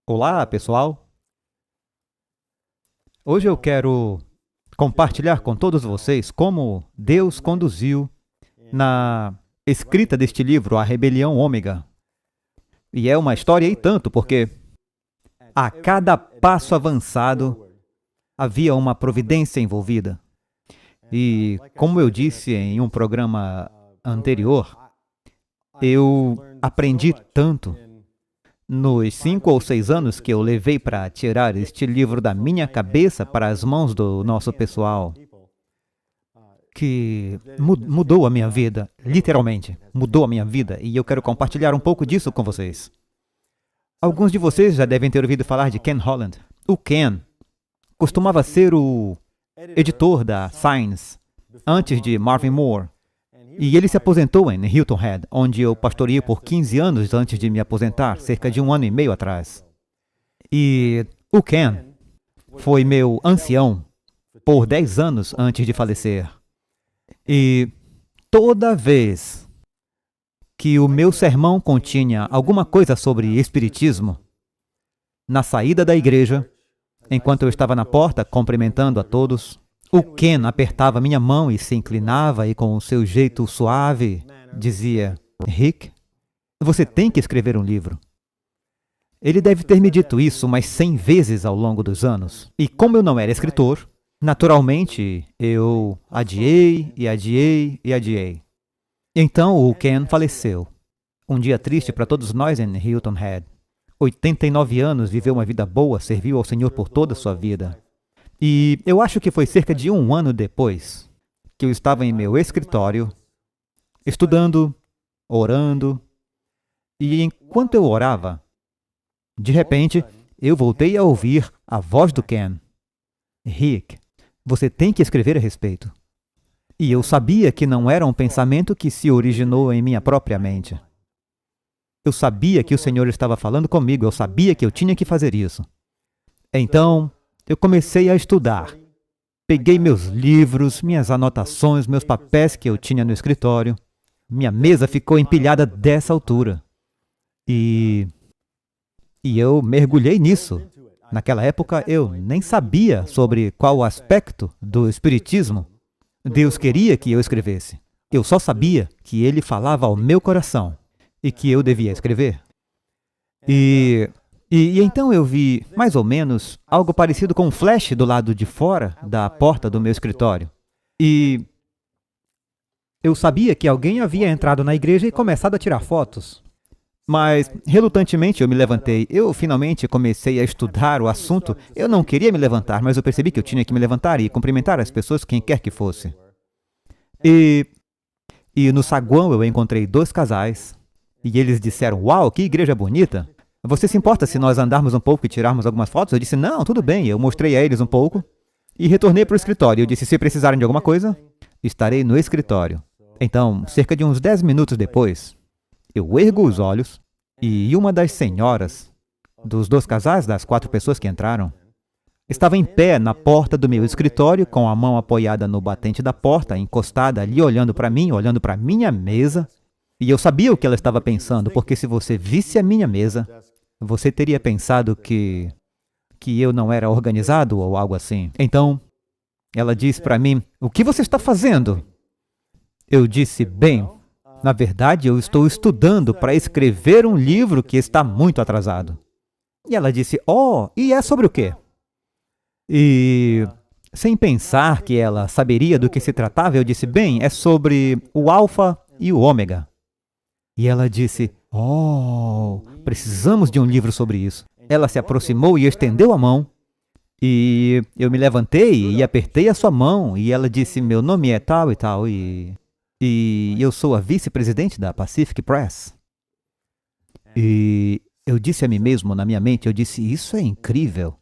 Olá, pessoal! Hoje eu quero compartilhar com todos vocês como Deus conduziu na escrita deste livro, A Rebelião Ômega. E é uma história e tanto, porque a cada passo avançado havia uma providência envolvida. E, como eu disse em um programa anterior, eu aprendi tanto nos 5 ou 6 anos que eu levei para tirar este livro da minha cabeça para as mãos do nosso pessoal, que mudou a minha vida, literalmente, mudou a minha vida, e eu quero compartilhar um pouco disso com vocês. Alguns de vocês já devem ter ouvido falar de Ken Holland. O Ken costumava ser o editor da Science, antes de Marvin Moore. E ele se aposentou em Hilton Head, onde eu pastoreei por 15 anos antes de me aposentar, cerca de 1 ano e meio atrás. E o Ken foi meu ancião por 10 anos antes de falecer. E toda vez que o meu sermão continha alguma coisa sobre espiritismo, na saída da igreja, enquanto eu estava na porta cumprimentando a todos, o Ken apertava minha mão e se inclinava e com o seu jeito suave dizia: Rick, você tem que escrever um livro. Ele deve ter me dito isso umas 100 vezes ao longo dos anos. E como eu não era escritor, naturalmente eu adiei e adiei e adiei. Então o Ken faleceu. Um dia triste para todos nós em Hilton Head. 89 anos, viveu uma vida boa, serviu ao Senhor por toda a sua vida. E eu acho que foi cerca de 1 ano depois que eu estava em meu escritório, estudando, orando, e enquanto eu orava, de repente, eu voltei a ouvir a voz do Ken. Rick, você tem que escrever a respeito. E eu sabia que não era um pensamento que se originou em minha própria mente. Eu sabia que o Senhor estava falando comigo, eu sabia que eu tinha que fazer isso. Então, eu comecei a estudar. Peguei meus livros, minhas anotações, meus papéis que eu tinha no escritório. Minha mesa ficou empilhada dessa altura. E eu mergulhei nisso. Naquela época, eu nem sabia sobre qual aspecto do espiritismo Deus queria que eu escrevesse. Eu só sabia que Ele falava ao meu coração e que eu devia escrever. E então eu vi, mais ou menos, algo parecido com um flash do lado de fora da porta do meu escritório. E eu sabia que alguém havia entrado na igreja e começado a tirar fotos. Mas, relutantemente, eu me levantei. Eu finalmente comecei a estudar o assunto. Eu não queria me levantar, mas eu percebi que eu tinha que me levantar e cumprimentar as pessoas, quem quer que fosse. E no saguão eu encontrei 2 casais. E eles disseram: "Uau, que igreja bonita! Você se importa se nós andarmos um pouco e tirarmos algumas fotos?" Eu disse: "Não, tudo bem." Eu mostrei a eles um pouco e retornei para o escritório. Eu disse: "Se precisarem de alguma coisa, estarei no escritório." Então, cerca de uns 10 minutos depois, eu ergo os olhos e uma das senhoras, dos 2 casais, das 4 pessoas que entraram, estava em pé na porta do meu escritório, com a mão apoiada no batente da porta, encostada ali, olhando para mim, olhando para a minha mesa. E eu sabia o que ela estava pensando, porque se você visse a minha mesa, você teria pensado que eu não era organizado ou algo assim. Então, ela disse para mim: "O que você está fazendo?" Eu disse: "Bem, na verdade, eu estou estudando para escrever um livro que está muito atrasado." E ela disse: "Oh, e é sobre o quê?" E, sem pensar que ela saberia do que se tratava, eu disse: "Bem, é sobre o alfa e o ômega." E ela disse: "Oh, precisamos de um livro sobre isso." Ela se aproximou e estendeu a mão. E eu me levantei e apertei a sua mão. E ela disse: "Meu nome é tal e tal. E eu sou a vice-presidente da Pacific Press." E eu disse a mim mesmo, na minha mente, eu disse: "Isso é incrível.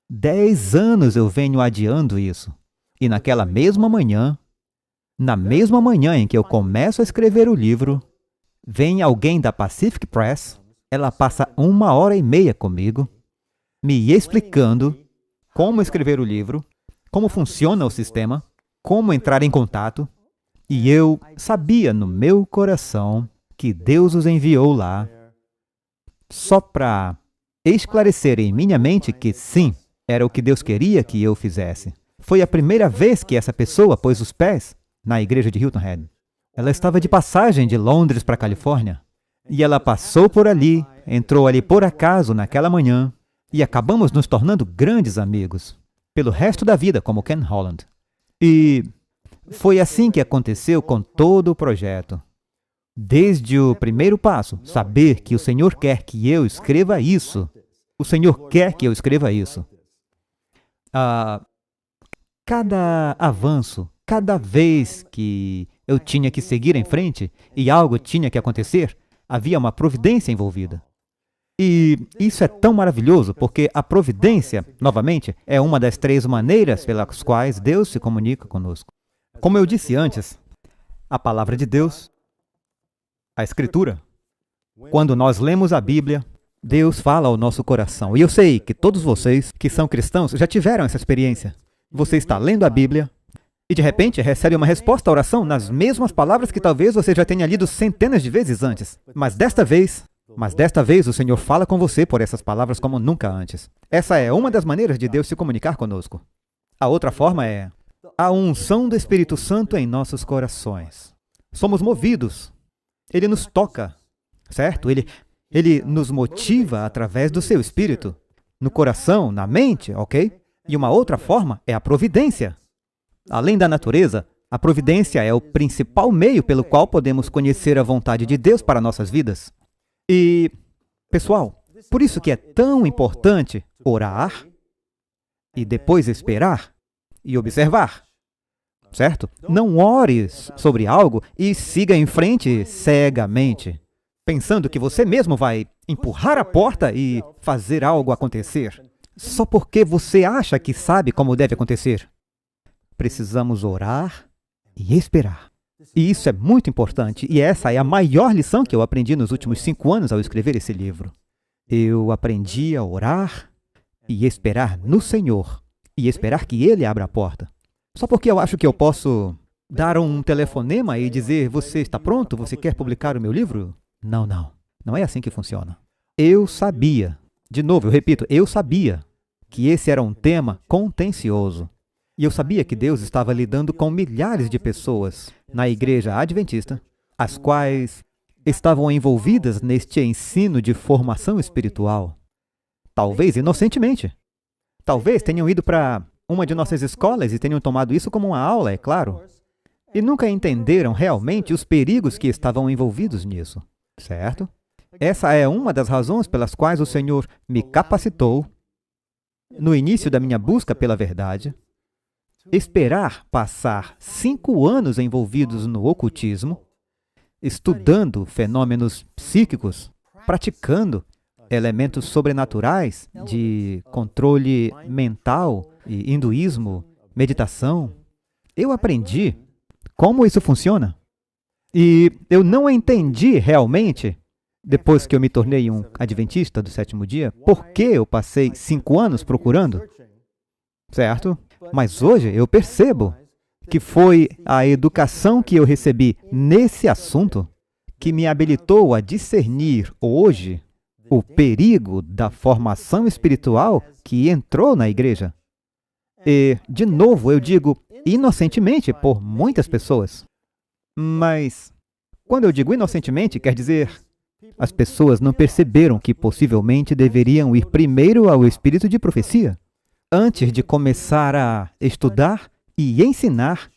10 anos eu venho adiando isso." E naquela mesma manhã, na mesma manhã em que eu começo a escrever o livro, vem alguém da Pacific Press, ela passa 1h30 comigo, me explicando como escrever o livro, como funciona o sistema, como entrar em contato, e eu sabia no meu coração que Deus os enviou lá só para esclarecer em minha mente que sim, era o que Deus queria que eu fizesse. Foi a primeira vez que essa pessoa pôs os pés na igreja de Hilton Head. Ela estava de passagem de Londres para a Califórnia. E ela passou por ali, entrou ali por acaso naquela manhã, e acabamos nos tornando grandes amigos, pelo resto da vida, como Ken Holland. E foi assim que aconteceu com todo o projeto. Desde o primeiro passo, saber que o Senhor quer que eu escreva isso. O Senhor quer que eu escreva isso. Cada avanço, cada vez que eu tinha que seguir em frente e algo tinha que acontecer, havia uma providência envolvida. E isso é tão maravilhoso, porque a providência, novamente, é uma das 3 maneiras pelas quais Deus se comunica conosco. Como eu disse antes, a palavra de Deus, a Escritura, quando nós lemos a Bíblia, Deus fala ao nosso coração. E eu sei que todos vocês que são cristãos já tiveram essa experiência. Você está lendo a Bíblia e de repente recebe uma resposta à oração nas mesmas palavras que talvez você já tenha lido centenas de vezes antes. Mas desta vez o Senhor fala com você por essas palavras como nunca antes. Essa é uma das maneiras de Deus se comunicar conosco. A outra forma é a unção do Espírito Santo em nossos corações. Somos movidos. Ele nos toca, certo? Ele nos motiva através do seu Espírito. No coração, na mente, ok? E uma outra forma é a providência. Além da natureza, a providência é o principal meio pelo qual podemos conhecer a vontade de Deus para nossas vidas. E, pessoal, por isso que é tão importante orar e depois esperar e observar, certo? Não ore sobre algo e siga em frente cegamente, pensando que você mesmo vai empurrar a porta e fazer algo acontecer, só porque você acha que sabe como deve acontecer. Precisamos orar e esperar. E isso é muito importante, e essa é a maior lição que eu aprendi nos últimos 5 anos ao escrever esse livro. Eu aprendi a orar e esperar no Senhor, e esperar que Ele abra a porta. Só porque eu acho que eu posso dar um telefonema e dizer, você está pronto? Você quer publicar o meu livro? Não, não. Não é assim que funciona. Eu sabia, de novo, eu repito, eu sabia que esse era um tema contencioso. E eu sabia que Deus estava lidando com milhares de pessoas na igreja adventista, as quais estavam envolvidas neste ensino de formação espiritual. Talvez inocentemente. Talvez tenham ido para uma de nossas escolas e tenham tomado isso como uma aula, é claro. E nunca entenderam realmente os perigos que estavam envolvidos nisso, certo? Essa é uma das razões pelas quais o Senhor me capacitou, no início da minha busca pela verdade, esperar passar 5 anos envolvidos no ocultismo, estudando fenômenos psíquicos, praticando elementos sobrenaturais de controle mental e hinduísmo, meditação. Eu aprendi como isso funciona. E eu não entendi realmente, depois que eu me tornei um adventista do 7º dia, por que eu passei 5 anos procurando, certo? Mas hoje eu percebo que foi a educação que eu recebi nesse assunto que me habilitou a discernir hoje o perigo da formação espiritual que entrou na igreja. E, de novo, eu digo inocentemente por muitas pessoas. Mas, quando eu digo inocentemente, quer dizer, as pessoas não perceberam que possivelmente deveriam ir primeiro ao espírito de profecia, antes de começar a estudar e ensinar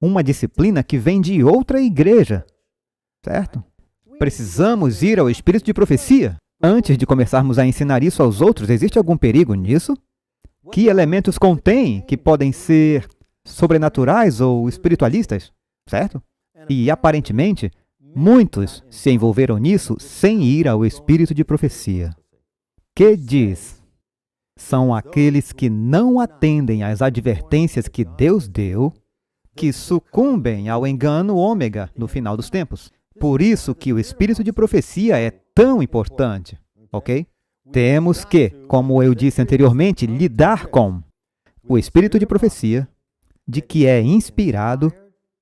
uma disciplina que vem de outra igreja, certo? Precisamos ir ao espírito de profecia. Antes de começarmos a ensinar isso aos outros, existe algum perigo nisso? Que elementos contém que podem ser sobrenaturais ou espiritualistas, certo? E, aparentemente, muitos se envolveram nisso sem ir ao espírito de profecia. Que diz? São aqueles que não atendem às advertências que Deus deu, que sucumbem ao engano ômega no final dos tempos. Por isso que o espírito de profecia é tão importante, ok? Temos que, como eu disse anteriormente, lidar com o espírito de profecia, de que é inspirado,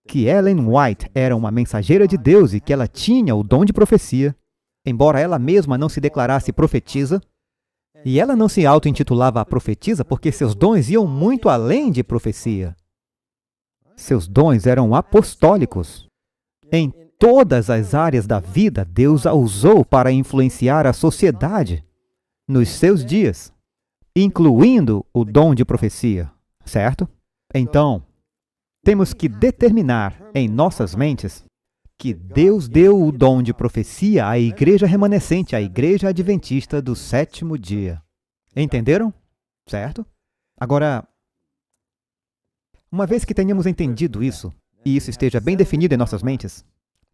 que Ellen White era uma mensageira de Deus e que ela tinha o dom de profecia, embora ela mesma não se declarasse profetisa, E ela não se auto-intitulava a profetisa porque seus dons iam muito além de profecia. Seus dons eram apostólicos. Em todas as áreas da vida, Deus a usou para influenciar a sociedade nos seus dias, incluindo o dom de profecia, certo? Então, temos que determinar em nossas mentes que Deus deu o dom de profecia à igreja remanescente, à igreja adventista do sétimo dia. Entenderam? Certo? Agora, uma vez que tenhamos entendido isso, e isso esteja bem definido em nossas mentes,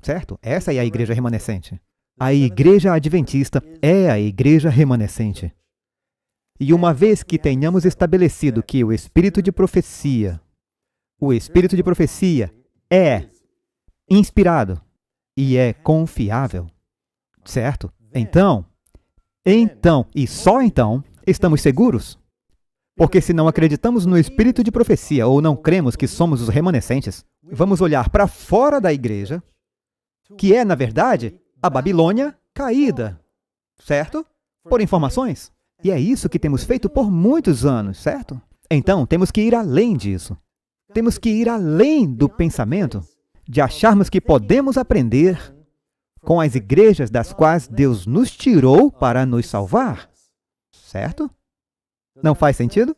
certo? Essa é a igreja remanescente. A igreja adventista é a igreja remanescente. E uma vez que tenhamos estabelecido que o espírito de profecia é inspirado e é confiável, certo? Então, e só então, estamos seguros. Porque se não acreditamos no espírito de profecia ou não cremos que somos os remanescentes, vamos olhar para fora da igreja, que é, na verdade, a Babilônia caída, certo? Por informações. E é isso que temos feito por muitos anos, certo? Então, temos que ir além disso. Temos que ir além do pensamento de acharmos que podemos aprender com as igrejas das quais Deus nos tirou para nos salvar, certo? Não faz sentido?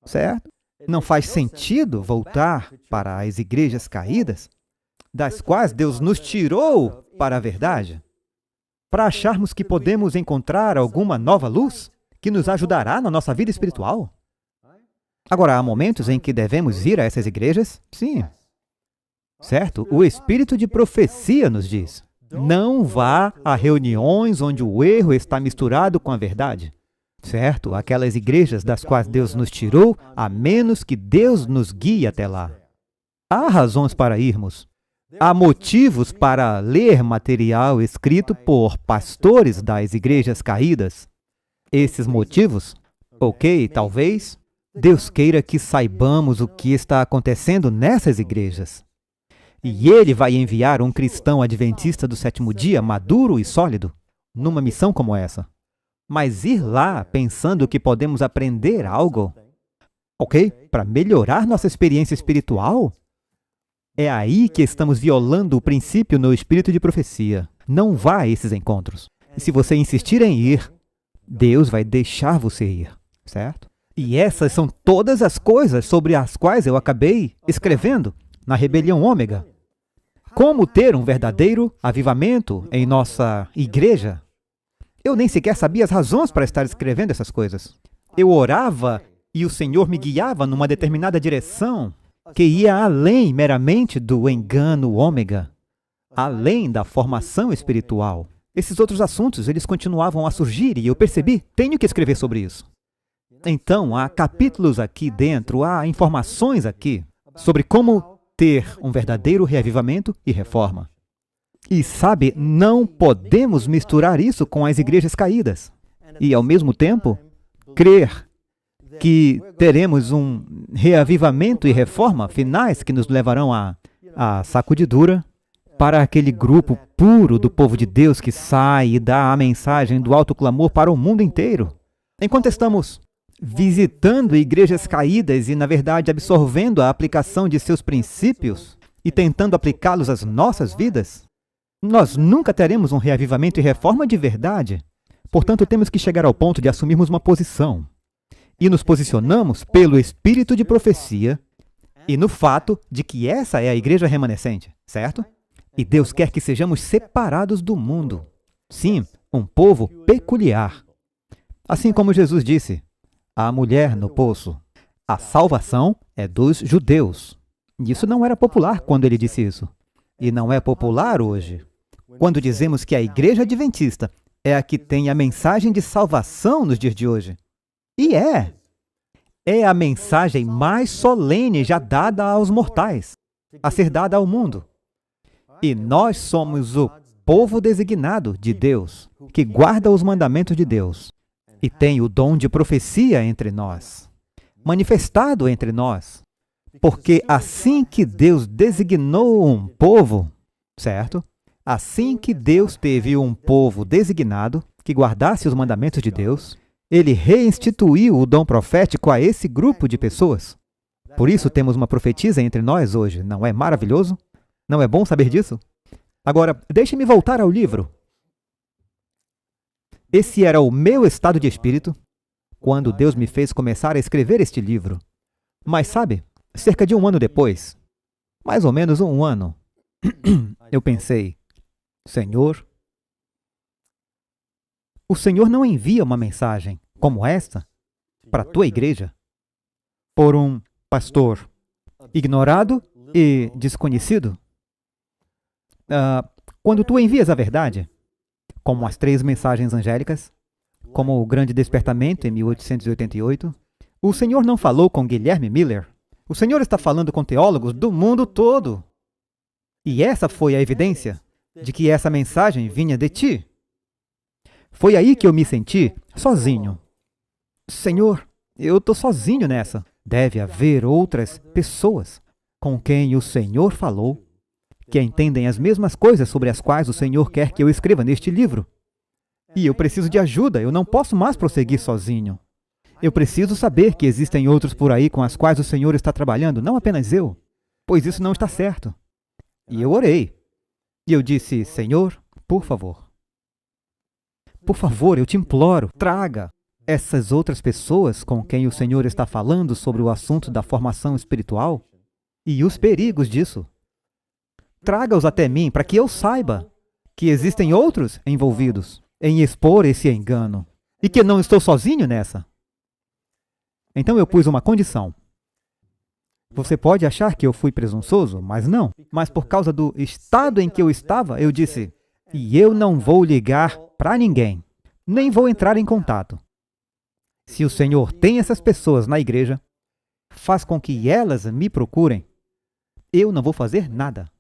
Certo? Não faz sentido voltar para as igrejas caídas, das quais Deus nos tirou para a verdade, para acharmos que podemos encontrar alguma nova luz que nos ajudará na nossa vida espiritual? Agora, há momentos em que devemos ir a essas igrejas? Sim. Certo? O espírito de profecia nos diz: não vá a reuniões onde o erro está misturado com a verdade. Certo? Aquelas igrejas das quais Deus nos tirou, a menos que Deus nos guie até lá. Há razões para irmos. Há motivos para ler material escrito por pastores das igrejas caídas. Esses motivos, talvez, Deus queira que saibamos o que está acontecendo nessas igrejas. E Ele vai enviar um cristão adventista do sétimo dia, maduro e sólido, numa missão como essa. Mas ir lá pensando que podemos aprender algo, para melhorar nossa experiência espiritual, é aí que estamos violando o princípio no espírito de profecia. Não vá a esses encontros. E se você insistir em ir, Deus vai deixar você ir, certo? E essas são todas as coisas sobre as quais eu acabei escrevendo na Rebelião Ômega. Como ter um verdadeiro avivamento em nossa igreja? Eu nem sequer sabia as razões para estar escrevendo essas coisas. Eu orava e o Senhor me guiava numa determinada direção que ia além meramente do engano ômega, além da formação espiritual. Esses outros assuntos, eles continuavam a surgir e eu percebi, tenho que escrever sobre isso. Então, há capítulos aqui dentro, há informações aqui sobre como ter um verdadeiro reavivamento e reforma. E sabe, não podemos misturar isso com as igrejas caídas. E, ao mesmo tempo, crer que teremos um reavivamento e reforma finais que nos levarão à sacudidura para aquele grupo puro do povo de Deus que sai e dá a mensagem do alto clamor para o mundo inteiro. Enquanto estamos visitando igrejas caídas e, na verdade, absorvendo a aplicação de seus princípios e tentando aplicá-los às nossas vidas, nós nunca teremos um reavivamento e reforma de verdade. Portanto, temos que chegar ao ponto de assumirmos uma posição. E nos posicionamos pelo espírito de profecia e no fato de que essa é a igreja remanescente, certo? E Deus quer que sejamos separados do mundo. Sim, um povo peculiar. Assim como Jesus disse à mulher no poço, a salvação é dos judeus. Isso não era popular quando ele disse isso. E não é popular hoje. Quando dizemos que a igreja adventista é a que tem a mensagem de salvação nos dias de hoje. E é a mensagem mais solene já dada aos mortais, a ser dada ao mundo. E nós somos o povo designado de Deus, que guarda os mandamentos de Deus e tem o dom de profecia entre nós, manifestado entre nós. Porque assim que Deus designou um povo, certo? Assim que Deus teve um povo designado que guardasse os mandamentos de Deus, Ele reinstituiu o dom profético a esse grupo de pessoas. Por isso temos uma profetisa entre nós hoje. Não é maravilhoso? Não é bom saber disso? Agora, deixe-me voltar ao livro. Esse era o meu estado de espírito quando Deus me fez começar a escrever este livro. Mas sabe, cerca de um ano depois, mais ou menos um ano, eu pensei, Senhor, o Senhor não envia uma mensagem como esta para a tua igreja por um pastor ignorado e desconhecido? Quando tu envias a verdade, como as 3 mensagens angélicas, como o Grande Despertamento em 1888, o Senhor não falou com Guilherme Miller. O Senhor está falando com teólogos do mundo todo. E essa foi a evidência de que essa mensagem vinha de ti. Foi aí que eu me senti sozinho. Senhor, eu estou sozinho nessa. Deve haver outras pessoas com quem o Senhor falou, que entendem as mesmas coisas sobre as quais o Senhor quer que eu escreva neste livro. E eu preciso de ajuda, eu não posso mais prosseguir sozinho. Eu preciso saber que existem outros por aí com as quais o Senhor está trabalhando, não apenas eu, pois isso não está certo. E eu orei. E eu disse, Senhor, por favor, eu te imploro, traga essas outras pessoas com quem o Senhor está falando sobre o assunto da formação espiritual e os perigos disso. Traga-os até mim para que eu saiba que existem outros envolvidos em expor esse engano e que não estou sozinho nessa. Então eu pus uma condição. Você pode achar que eu fui presunçoso, mas não. Mas por causa do estado em que eu estava, eu disse, e eu não vou ligar para ninguém, nem vou entrar em contato. Se o Senhor tem essas pessoas na igreja, faz com que elas me procurem. Eu não vou fazer nada.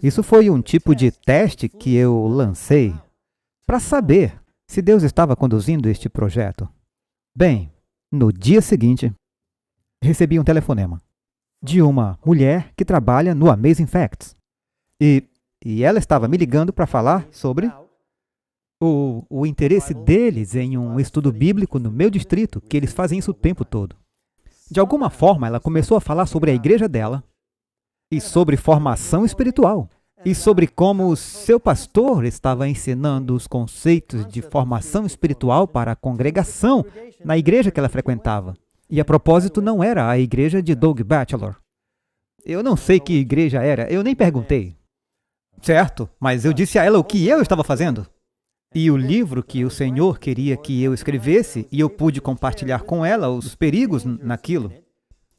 Isso foi um tipo de teste que eu lancei para saber se Deus estava conduzindo este projeto. Bem, no dia seguinte, recebi um telefonema de uma mulher que trabalha no Amazing Facts. E ela estava me ligando para falar sobre o interesse deles em um estudo bíblico no meu distrito, que eles fazem isso o tempo todo. De alguma forma, ela começou a falar sobre a igreja dela e sobre formação espiritual e sobre como o seu pastor estava ensinando os conceitos de formação espiritual para a congregação na igreja que ela frequentava. E a propósito, não era a igreja de Doug Batchelor. Eu não sei que igreja era, eu nem perguntei. Certo, mas eu disse a ela o que eu estava fazendo. E o livro que o Senhor queria que eu escrevesse, e eu pude compartilhar com ela os perigos naquilo,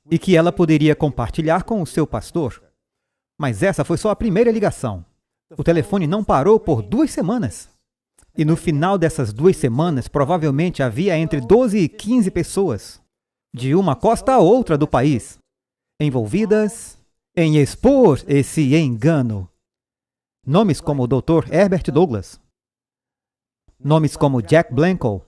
e que ela poderia compartilhar com o seu pastor. Mas essa foi só a primeira ligação. O telefone não parou por 2 semanas. E no final dessas 2 semanas, provavelmente havia entre 12 e 15 pessoas, de uma costa a outra do país, envolvidas em expor esse engano. Nomes como o Dr. Herbert Douglas, nomes como Jack Blanco,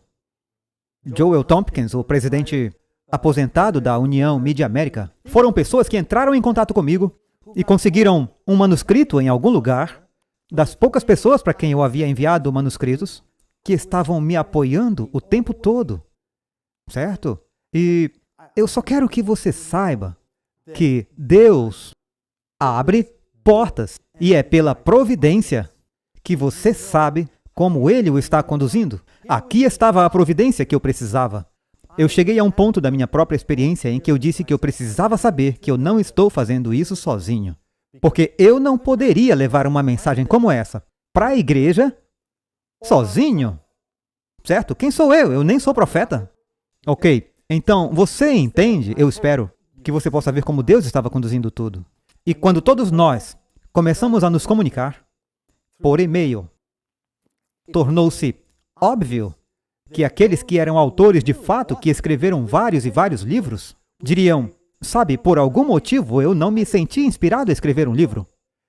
Joel Tompkins, o presidente aposentado da União Mídia América, foram pessoas que entraram em contato comigo e conseguiram um manuscrito em algum lugar, das poucas pessoas para quem eu havia enviado manuscritos, que estavam me apoiando o tempo todo, certo? E eu só quero que você saiba que Deus abre portas e é pela providência que você sabe como Ele o está conduzindo. Aqui estava a providência que eu precisava. Eu cheguei a um ponto da minha própria experiência em que eu disse que eu precisava saber que eu não estou fazendo isso sozinho. Porque eu não poderia levar uma mensagem como essa para a igreja sozinho. Certo? Quem sou eu? Eu nem sou profeta. Ok, então você entende, eu espero, que você possa ver como Deus estava conduzindo tudo. E quando todos nós começamos a nos comunicar por e-mail, tornou-se óbvio que aqueles que eram autores de fato, que escreveram vários e vários livros, diriam, sabe, por algum motivo eu não me senti inspirado a escrever um livro.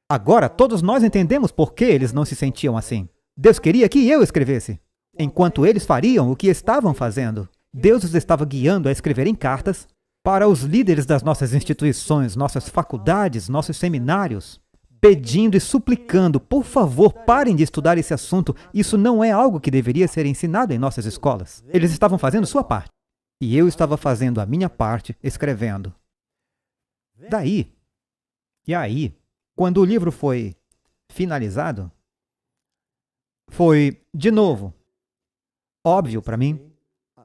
Agora todos nós entendemos por que eles não se sentiam assim. Deus queria que eu escrevesse, enquanto eles fariam o que estavam fazendo. Deus os estava guiando a escreverem cartas para os líderes das nossas instituições, nossas faculdades, nossos seminários. pedindo e suplicando, por favor, parem de estudar esse assunto. Isso não é algo que deveria ser ensinado em nossas escolas. Eles estavam fazendo sua parte. E eu estava fazendo a minha parte, escrevendo. E aí, quando o livro foi finalizado, foi, de novo, óbvio para mim.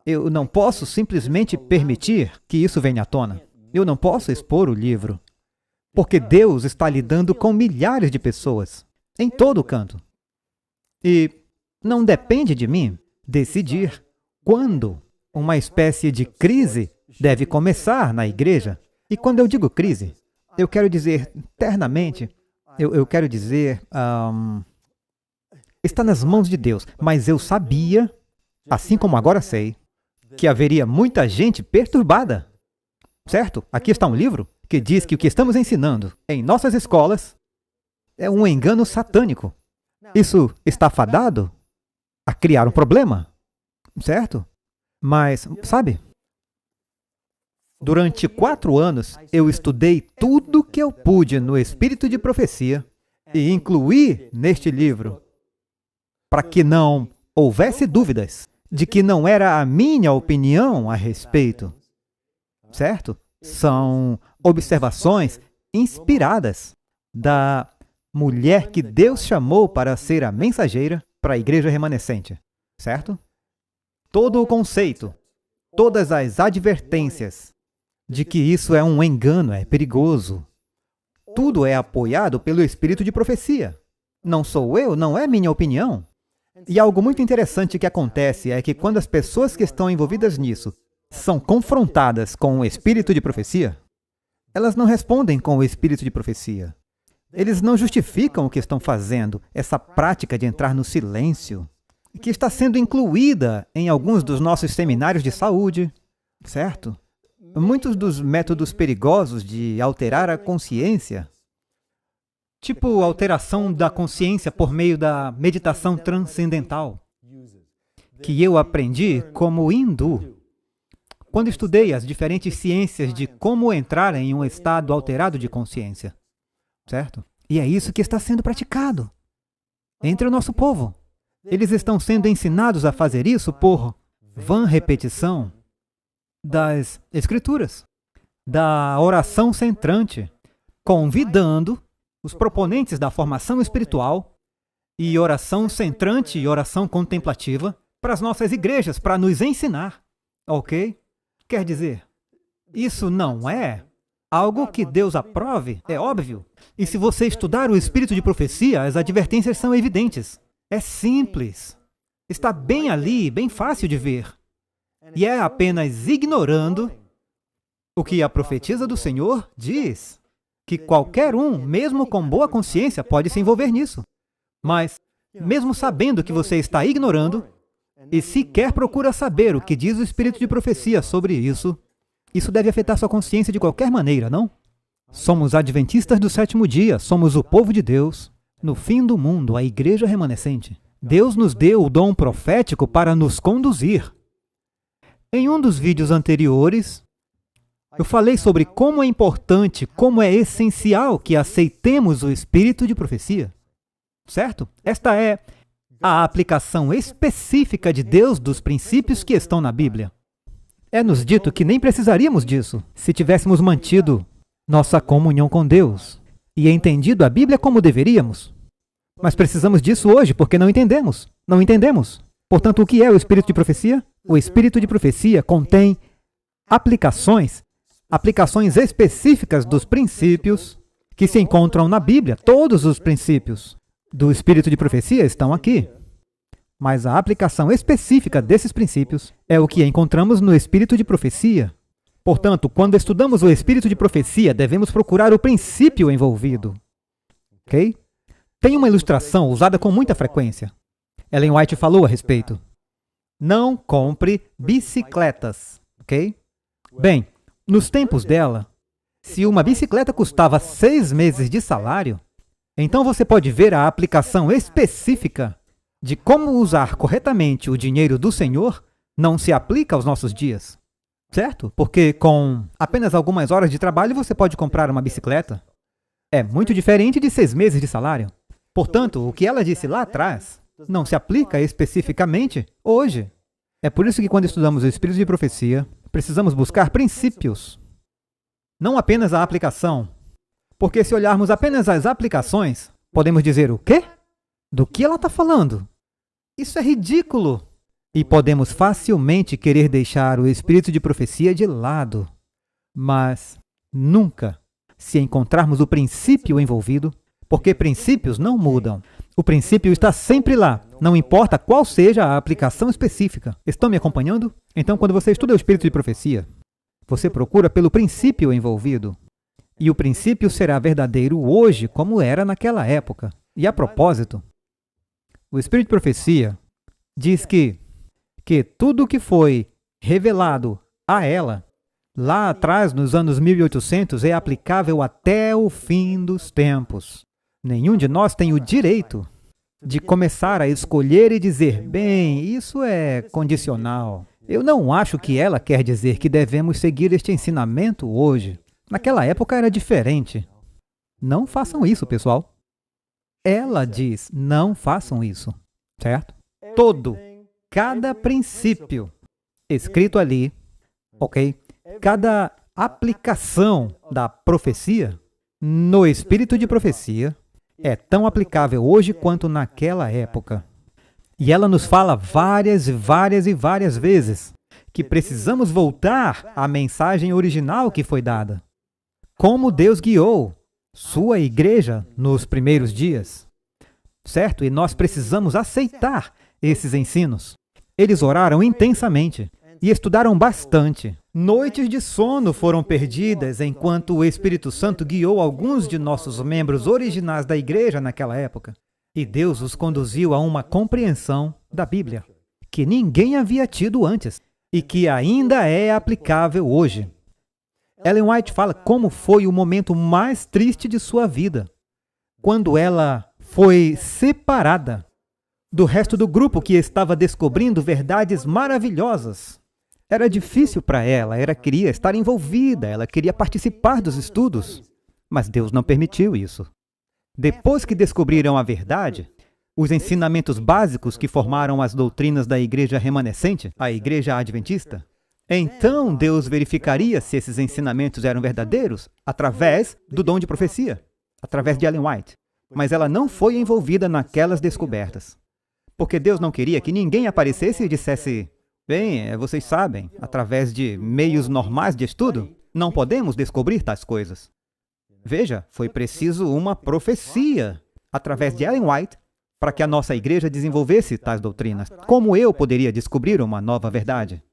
Eu não posso simplesmente permitir que isso venha à tona. Eu não posso expor o livro, porque Deus está lidando com milhares de pessoas, em todo canto. E não depende de mim decidir quando uma espécie de crise deve começar na igreja. E quando eu digo crise, eu quero dizer internamente, eu quero dizer, está nas mãos de Deus. Mas eu sabia, assim como agora sei, que haveria muita gente perturbada. Certo? Aqui está um livro que diz que o que estamos ensinando em nossas escolas é um engano satânico. Isso está fadado a criar um problema, certo? Mas, sabe, durante 4 anos eu estudei tudo que eu pude no espírito de profecia e incluí neste livro para que não houvesse dúvidas de que não era a minha opinião a respeito. Certo? São observações inspiradas da mulher que Deus chamou para ser a mensageira para a igreja remanescente. Certo? Todo o conceito, todas as advertências de que isso é um engano, é perigoso, tudo é apoiado pelo espírito de profecia. Não sou eu, não é minha opinião. E algo muito interessante que acontece é que quando as pessoas que estão envolvidas nisso são confrontadas com o espírito de profecia, elas não respondem com o espírito de profecia. Eles não justificam o que estão fazendo, essa prática de entrar no silêncio, que está sendo incluída em alguns dos nossos seminários de saúde, certo? Muitos dos métodos perigosos de alterar a consciência, tipo alteração da consciência por meio da meditação transcendental, que eu aprendi como hindu, quando estudei as diferentes ciências de como entrar em um estado alterado de consciência, certo? E é isso que está sendo praticado entre o nosso povo. Eles estão sendo ensinados a fazer isso por vã repetição das Escrituras, da oração centrante, convidando os proponentes da formação espiritual e oração centrante e oração contemplativa para as nossas igrejas, para nos ensinar, ok? Quer dizer, isso não é algo que Deus aprove, é óbvio. E se você estudar o espírito de profecia, as advertências são evidentes. É simples. Está bem ali, bem fácil de ver. E é apenas ignorando o que a profetisa do Senhor diz, que qualquer um, mesmo com boa consciência, pode se envolver nisso. Mas, mesmo sabendo que você está ignorando, e sequer procura saber o que diz o espírito de profecia sobre isso, isso deve afetar sua consciência de qualquer maneira, não? Somos adventistas do 7º dia, somos o povo de Deus. No fim do mundo, a igreja remanescente. Deus nos deu o dom profético para nos conduzir. Em um dos vídeos anteriores, eu falei sobre como é importante, como é essencial que aceitemos o espírito de profecia. Certo? Esta é a aplicação específica de Deus dos princípios que estão na Bíblia. É-nos dito que nem precisaríamos disso se tivéssemos mantido nossa comunhão com Deus e entendido a Bíblia como deveríamos. Mas precisamos disso hoje porque não entendemos. Não entendemos. Portanto, o que é o espírito de profecia? O espírito de profecia contém aplicações específicas dos princípios que se encontram na Bíblia. Todos os princípios do espírito de profecia estão aqui. Mas a aplicação específica desses princípios é o que encontramos no espírito de profecia. Portanto, quando estudamos o espírito de profecia, devemos procurar o princípio envolvido. Ok? Tem uma ilustração usada com muita frequência. Ellen White falou a respeito. Não compre bicicletas. Ok? Bem, nos tempos dela, se uma bicicleta custava 6 meses de salário, então você pode ver a aplicação específica de como usar corretamente o dinheiro do Senhor não se aplica aos nossos dias. Certo? Porque com apenas algumas horas de trabalho você pode comprar uma bicicleta. É muito diferente de 6 meses de salário. Portanto, o que ela disse lá atrás não se aplica especificamente hoje. É por isso que quando estudamos o espírito de profecia, precisamos buscar princípios, não apenas a aplicação. Porque se olharmos apenas as aplicações, podemos dizer o quê? Do que ela está falando? Isso é ridículo! E podemos facilmente querer deixar o espírito de profecia de lado. Mas nunca, se encontrarmos o princípio envolvido, porque princípios não mudam. O princípio está sempre lá, não importa qual seja a aplicação específica. Estão me acompanhando? Então, quando você estuda o espírito de profecia, você procura pelo princípio envolvido. E o princípio será verdadeiro hoje, como era naquela época. E a propósito, o espírito de profecia diz que tudo o que foi revelado a ela, lá atrás, nos anos 1800, é aplicável até o fim dos tempos. Nenhum de nós tem o direito de começar a escolher e dizer, bem, isso é condicional. Eu não acho que ela quer dizer que devemos seguir este ensinamento hoje. Naquela época era diferente. Não façam isso, pessoal. Ela diz, não façam isso, certo? Cada princípio escrito ali, ok? Cada aplicação da profecia no espírito de profecia é tão aplicável hoje quanto naquela época. E ela nos fala várias e várias e várias vezes que precisamos voltar à mensagem original que foi dada. Como Deus guiou sua igreja nos primeiros dias, certo? E nós precisamos aceitar esses ensinos. Eles oraram intensamente e estudaram bastante. Noites de sono foram perdidas enquanto o Espírito Santo guiou alguns de nossos membros originais da igreja naquela época. E Deus os conduziu a uma compreensão da Bíblia que ninguém havia tido antes e que ainda é aplicável hoje. Ellen White fala como foi o momento mais triste de sua vida, quando ela foi separada do resto do grupo que estava descobrindo verdades maravilhosas. Era difícil para ela, ela queria estar envolvida, ela queria participar dos estudos, mas Deus não permitiu isso. Depois que descobriram a verdade, os ensinamentos básicos que formaram as doutrinas da igreja remanescente, a igreja adventista, então Deus verificaria se esses ensinamentos eram verdadeiros através do dom de profecia, através de Ellen White. Mas ela não foi envolvida naquelas descobertas, porque Deus não queria que ninguém aparecesse e dissesse, bem, vocês sabem, através de meios normais de estudo, não podemos descobrir tais coisas. Veja, foi preciso uma profecia, através de Ellen White, para que a nossa igreja desenvolvesse tais doutrinas. Como eu poderia descobrir uma nova verdade?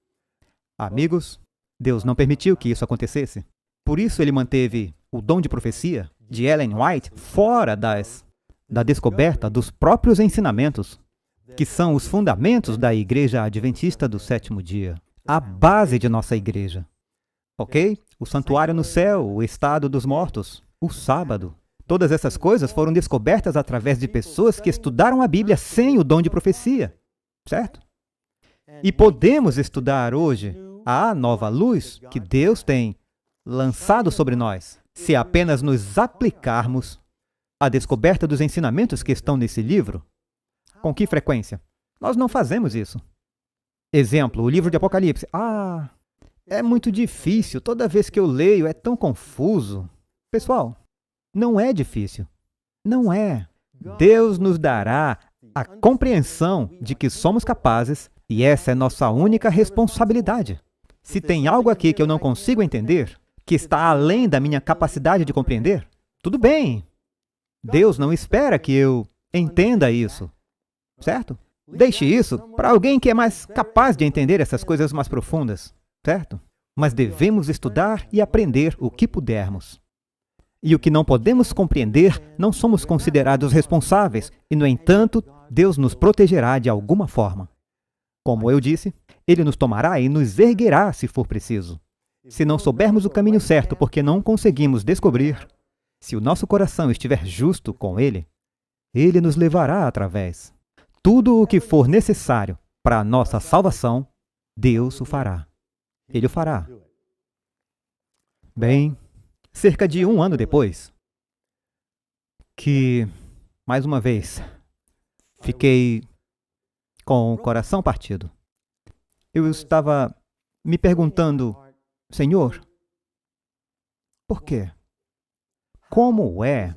Amigos, Deus não permitiu que isso acontecesse. Por isso ele manteve o dom de profecia de Ellen White fora da descoberta dos próprios ensinamentos, que são os fundamentos da igreja adventista do sétimo dia, a base de nossa igreja. Ok? O santuário no céu, o estado dos mortos, o sábado. Todas essas coisas foram descobertas através de pessoas que estudaram a Bíblia sem o dom de profecia, certo? E podemos estudar hoje a nova luz que Deus tem lançado sobre nós, se apenas nos aplicarmos à descoberta dos ensinamentos que estão nesse livro. Com que frequência? Nós não fazemos isso. Exemplo, o livro de Apocalipse. É muito difícil, toda vez que eu leio é tão confuso. Pessoal, não é difícil. Não é. Deus nos dará a compreensão de que somos capazes e essa é nossa única responsabilidade. Se tem algo aqui que eu não consigo entender, que está além da minha capacidade de compreender, tudo bem. Deus não espera que eu entenda isso, certo? Deixe isso para alguém que é mais capaz de entender essas coisas mais profundas, certo? Mas devemos estudar e aprender o que pudermos. E o que não podemos compreender, não somos considerados responsáveis, e, no entanto, Deus nos protegerá de alguma forma. Como eu disse, Ele nos tomará e nos erguerá se for preciso. Se não soubermos o caminho certo porque não conseguimos descobrir, se o nosso coração estiver justo com Ele, Ele nos levará através. Tudo o que for necessário para a nossa salvação, Deus o fará. Ele o fará. Bem, cerca de 1 ano depois, que, mais uma vez, fiquei com o coração partido. Eu estava me perguntando, Senhor, por quê? Como é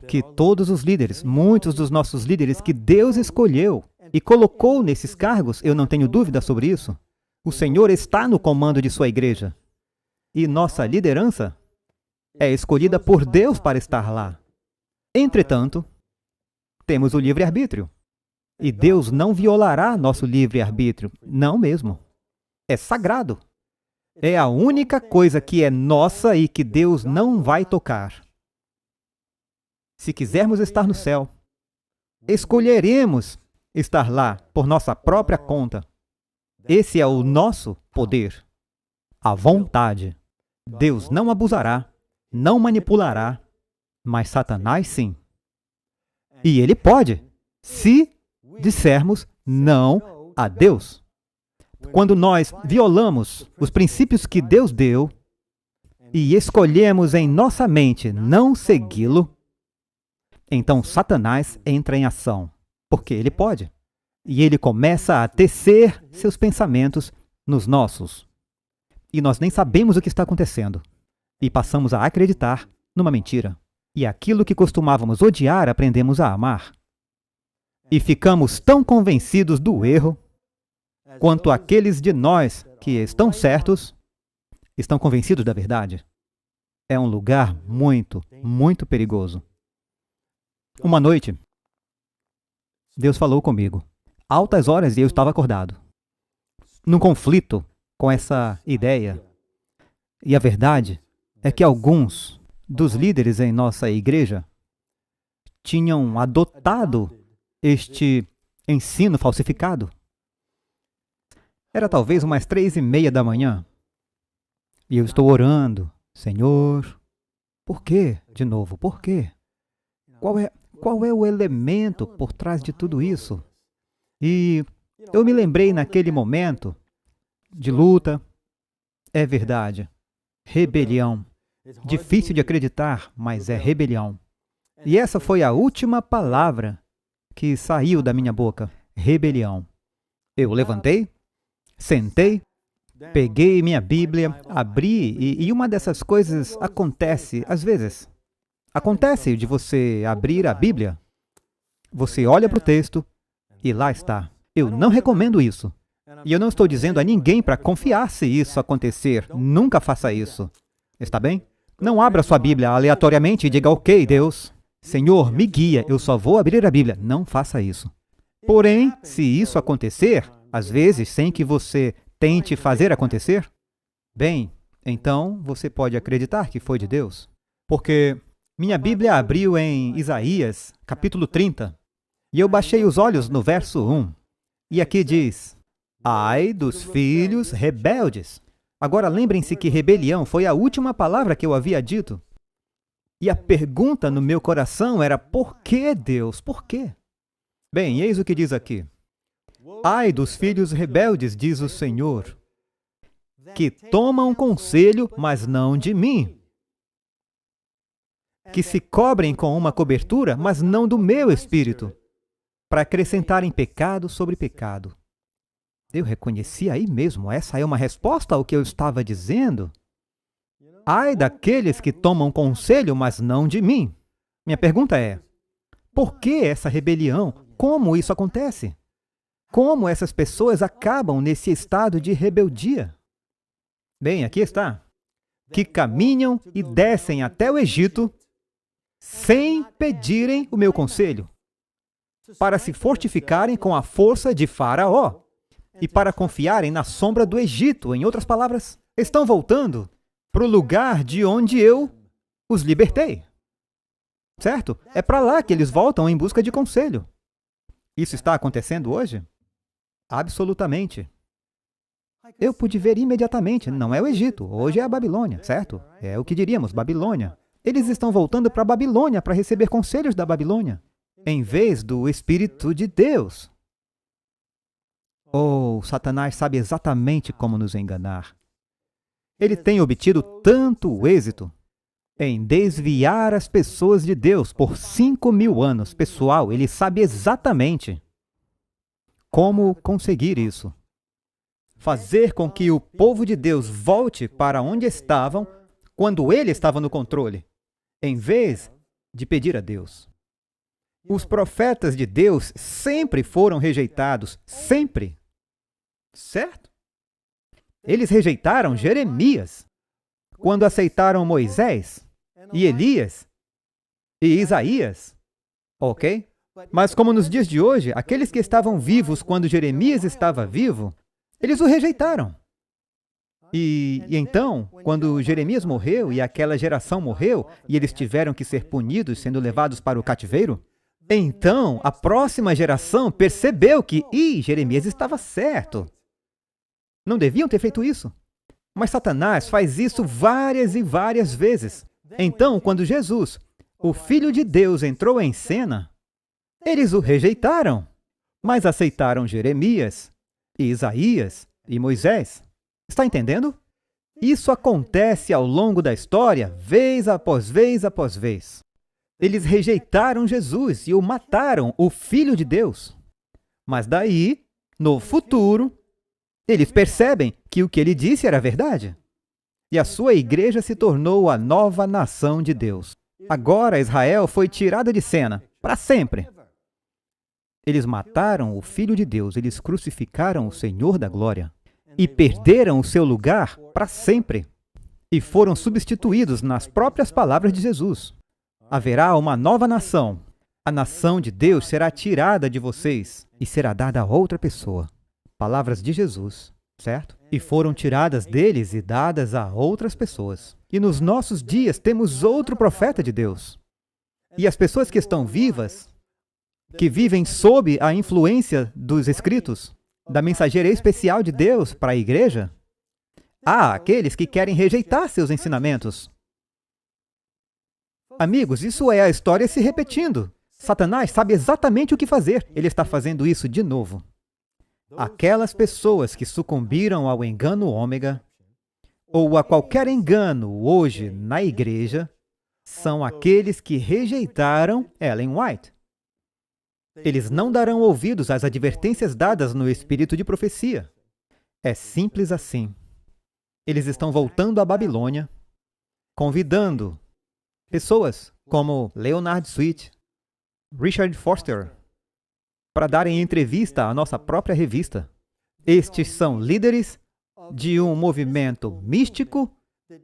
que todos os líderes, muitos dos nossos líderes que Deus escolheu e colocou nesses cargos, eu não tenho dúvida sobre isso, o Senhor está no comando de sua igreja. E nossa liderança é escolhida por Deus para estar lá. Entretanto, temos o livre-arbítrio. E Deus não violará nosso livre-arbítrio. Não mesmo. É sagrado. É a única coisa que é nossa e que Deus não vai tocar. Se quisermos estar no céu, escolheremos estar lá por nossa própria conta. Esse é o nosso poder. A vontade. Deus não abusará, não manipulará, mas Satanás sim. E ele pode, se dissermos não a Deus. Quando nós violamos os princípios que Deus deu e escolhemos em nossa mente não segui-lo, então Satanás entra em ação, porque ele pode. E ele começa a tecer seus pensamentos nos nossos. E nós nem sabemos o que está acontecendo. E passamos a acreditar numa mentira. E aquilo que costumávamos odiar, aprendemos a amar. E ficamos tão convencidos do erro, quanto aqueles de nós que estão certos, estão convencidos da verdade. É um lugar muito, muito perigoso. Uma noite, Deus falou comigo. Altas horas e eu estava acordado. Num conflito com essa ideia. E a verdade é que alguns dos líderes em nossa igreja tinham adotado este ensino falsificado. Era talvez umas 3:30 da manhã. E eu estou orando. Senhor, por quê? De novo, por quê? Qual é o elemento por trás de tudo isso? E eu me lembrei naquele momento de luta. É verdade. Rebelião. Difícil de acreditar, mas é rebelião. E essa foi a última palavra que saiu da minha boca. Rebelião. Eu levantei, sentei, peguei minha Bíblia, abri, e uma dessas coisas acontece, às vezes. Acontece de você abrir a Bíblia, você olha para o texto e lá está. Eu não recomendo isso. E eu não estou dizendo a ninguém para confiar se isso acontecer. Nunca faça isso. Está bem? Não abra sua Bíblia aleatoriamente e diga, ok, Deus, Senhor, me guia, eu só vou abrir a Bíblia. Não faça isso. Porém, se isso acontecer, às vezes, sem que você tente fazer acontecer, bem, então você pode acreditar que foi de Deus. Porque minha Bíblia abriu em Isaías, capítulo 30, e eu baixei os olhos no verso 1. E aqui diz, ai dos filhos rebeldes. Agora lembrem-se que rebelião foi a última palavra que eu havia dito. E a pergunta no meu coração era, por que Deus? Por quê? Bem, eis o que diz aqui. Ai dos filhos rebeldes, diz o Senhor, que tomam conselho, mas não de mim. Que se cobrem com uma cobertura, mas não do meu espírito, para acrescentarem pecado sobre pecado. Eu reconheci aí mesmo, essa é uma resposta ao que eu estava dizendo. Ai daqueles que tomam conselho, mas não de mim. Minha pergunta é, por que essa rebelião? Como isso acontece? Como essas pessoas acabam nesse estado de rebeldia? Bem, aqui está. Que caminham e descem até o Egito sem pedirem o meu conselho, para se fortificarem com a força de Faraó e para confiarem na sombra do Egito. Em outras palavras, estão voltando para o lugar de onde eu os libertei. Certo? É para lá que eles voltam em busca de conselho. Isso está acontecendo hoje? Absolutamente. Eu pude ver imediatamente, não é o Egito, hoje é a Babilônia, certo? É o que diríamos, Babilônia. Eles estão voltando para a Babilônia para receber conselhos da Babilônia, em vez do Espírito de Deus. Oh, Satanás sabe exatamente como nos enganar. Ele tem obtido tanto êxito em desviar as pessoas de Deus por 5.000 anos. Pessoal, ele sabe exatamente como conseguir isso. Fazer com que o povo de Deus volte para onde estavam quando ele estava no controle, em vez de pedir a Deus. Os profetas de Deus sempre foram rejeitados, sempre. Certo? Eles rejeitaram Jeremias quando aceitaram Moisés e Elias e Isaías. Ok? Mas como nos dias de hoje, aqueles que estavam vivos quando Jeremias estava vivo, eles o rejeitaram. E então, quando Jeremias morreu e aquela geração morreu, e eles tiveram que ser punidos, sendo levados para o cativeiro, então a próxima geração percebeu que, Jeremias estava certo. Não deviam ter feito isso. Mas Satanás faz isso várias e várias vezes. Então, quando Jesus, o Filho de Deus, entrou em cena, eles o rejeitaram, mas aceitaram Jeremias, e Isaías e Moisés. Está entendendo? Isso acontece ao longo da história, vez após vez após vez. Eles rejeitaram Jesus e o mataram, o Filho de Deus. Mas daí, no futuro, eles percebem que o que ele disse era verdade. E a sua igreja se tornou a nova nação de Deus. Agora Israel foi tirada de cena, para sempre. Eles mataram o Filho de Deus, eles crucificaram o Senhor da Glória e perderam o seu lugar para sempre. E foram substituídos nas próprias palavras de Jesus. Haverá uma nova nação. A nação de Deus será tirada de vocês e será dada a outra pessoa. Palavras de Jesus, certo? E foram tiradas deles e dadas a outras pessoas. E nos nossos dias temos outro profeta de Deus. E as pessoas que estão vivas, que vivem sob a influência dos escritos, da mensageira especial de Deus para a igreja, há aqueles que querem rejeitar seus ensinamentos. Amigos, isso é a história se repetindo. Satanás sabe exatamente o que fazer. Ele está fazendo isso de novo. Aquelas pessoas que sucumbiram ao engano ômega, ou a qualquer engano hoje na igreja, são aqueles que rejeitaram Ellen White. Eles não darão ouvidos às advertências dadas no espírito de profecia. É simples assim. Eles estão voltando à Babilônia, convidando pessoas como Leonard Sweet, Richard Foster, para darem entrevista à nossa própria revista. Estes são líderes de um movimento místico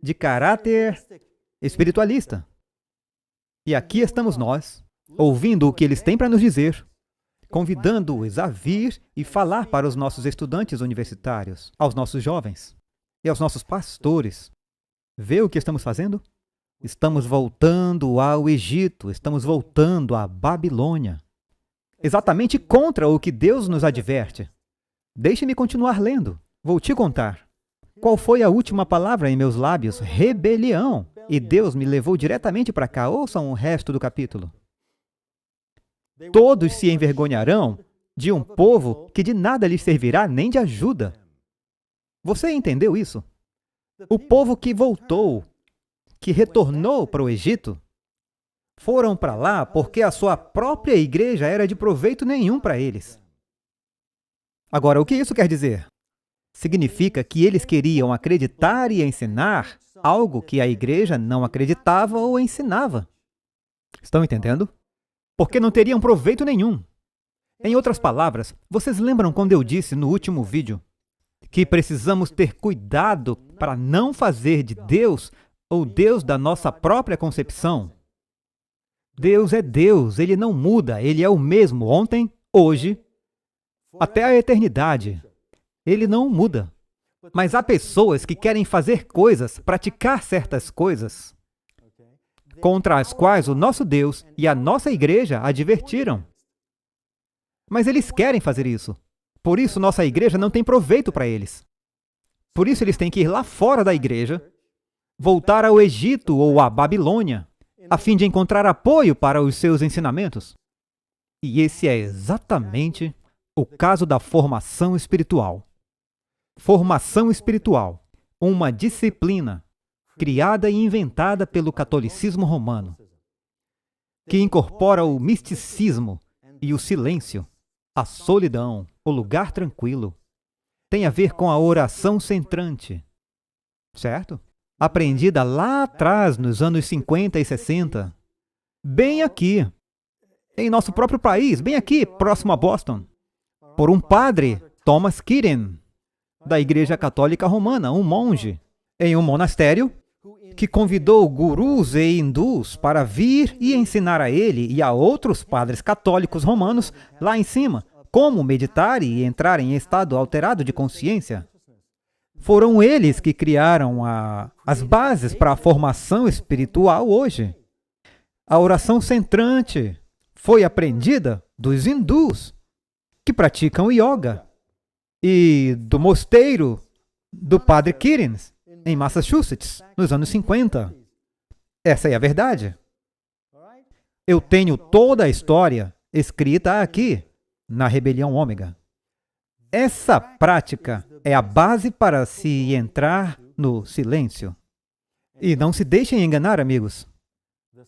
de caráter espiritualista. E aqui estamos nós, ouvindo o que eles têm para nos dizer, convidando-os a vir e falar para os nossos estudantes universitários, aos nossos jovens e aos nossos pastores. Vê o que estamos fazendo? Estamos voltando ao Egito, estamos voltando à Babilônia. Exatamente contra o que Deus nos adverte. Deixe-me continuar lendo. Vou te contar. Qual foi a última palavra em meus lábios? Rebelião. E Deus me levou diretamente para cá. Ouçam o resto do capítulo. Todos se envergonharão de um povo que de nada lhes servirá nem de ajuda. Você entendeu isso? O povo que voltou, que retornou para o Egito, foram para lá porque a sua própria igreja era de proveito nenhum para eles. Agora, o que isso quer dizer? Significa que eles queriam acreditar e ensinar algo que a igreja não acreditava ou ensinava. Estão entendendo? Porque não teriam proveito nenhum. Em outras palavras, vocês lembram quando eu disse no último vídeo que precisamos ter cuidado para não fazer de Deus o Deus da nossa própria concepção? Deus é Deus, Ele não muda, Ele é o mesmo ontem, hoje, até a eternidade. Ele não muda. Mas há pessoas que querem fazer coisas, praticar certas coisas, contra as quais o nosso Deus e a nossa igreja advertiram. Mas eles querem fazer isso. Por isso, nossa igreja não tem proveito para eles. Por isso, eles têm que ir lá fora da igreja, voltar ao Egito ou à Babilônia, a fim de encontrar apoio para os seus ensinamentos. E esse é exatamente o caso da formação espiritual. Formação espiritual, uma disciplina criada e inventada pelo catolicismo romano, que incorpora o misticismo e o silêncio, a solidão, o lugar tranquilo. Tem a ver com a oração centrante, certo? Aprendida lá atrás, nos anos 50 e 60, bem aqui, em nosso próprio país, bem aqui, próximo a Boston, por um padre, Thomas Keating, da Igreja Católica Romana, um monge, em um monastério, que convidou gurus e hindus para vir e ensinar a ele e a outros padres católicos romanos lá em cima como meditar e entrar em estado alterado de consciência. Foram eles que criaram as bases para a formação espiritual hoje. A oração centrante foi aprendida dos hindus, que praticam yoga, e do mosteiro do padre Keating, em Massachusetts, nos anos 50. Essa é a verdade. Eu tenho toda a história escrita aqui, na Rebelião Ômega. Essa prática é a base para se entrar no silêncio. E não se deixem enganar, amigos.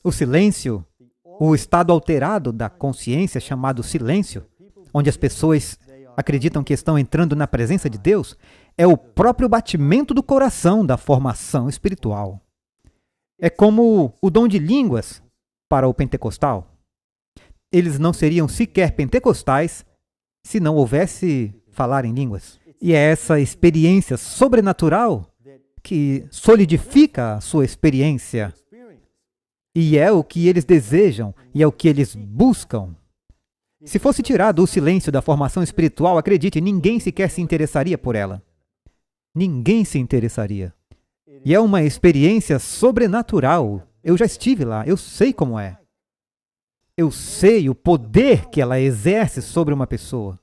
O silêncio, o estado alterado da consciência chamado silêncio, onde as pessoas acreditam que estão entrando na presença de Deus, é o próprio batimento do coração da formação espiritual. É como o dom de línguas para o pentecostal. Eles não seriam sequer pentecostais se não houvesse falar em línguas. E é essa experiência sobrenatural que solidifica a sua experiência. E é o que eles desejam e é o que eles buscam. Se fosse tirado o silêncio da formação espiritual, acredite, ninguém sequer se interessaria por ela. Ninguém se interessaria. E é uma experiência sobrenatural. Eu já estive lá, eu sei como é. Eu sei o poder que ela exerce sobre uma pessoa.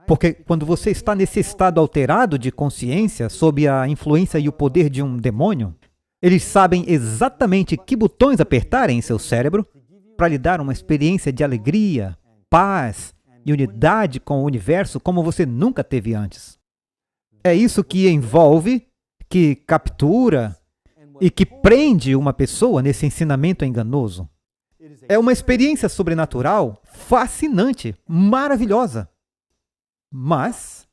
Porque quando você está nesse estado alterado de consciência, sob a influência e o poder de um demônio, eles sabem exatamente que botões apertar em seu cérebro para lhe dar uma experiência de alegria, paz e unidade com o universo como você nunca teve antes. É isso que envolve, que captura e que prende uma pessoa nesse ensinamento enganoso. É uma experiência sobrenatural fascinante, maravilhosa. Mas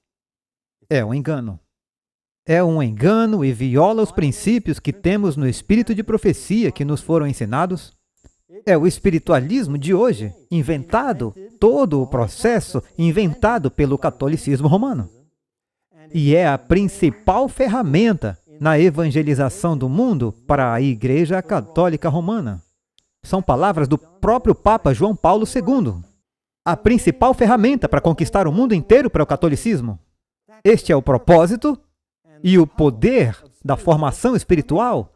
é um engano. É um engano e viola os princípios que temos no espírito de profecia que nos foram ensinados. É o espiritualismo de hoje, inventado, todo o processo inventado pelo catolicismo romano. E é a principal ferramenta na evangelização do mundo para a Igreja Católica Romana. São palavras do próprio Papa João Paulo II. A principal ferramenta para conquistar o mundo inteiro para o catolicismo. Este é o propósito e o poder da formação espiritual,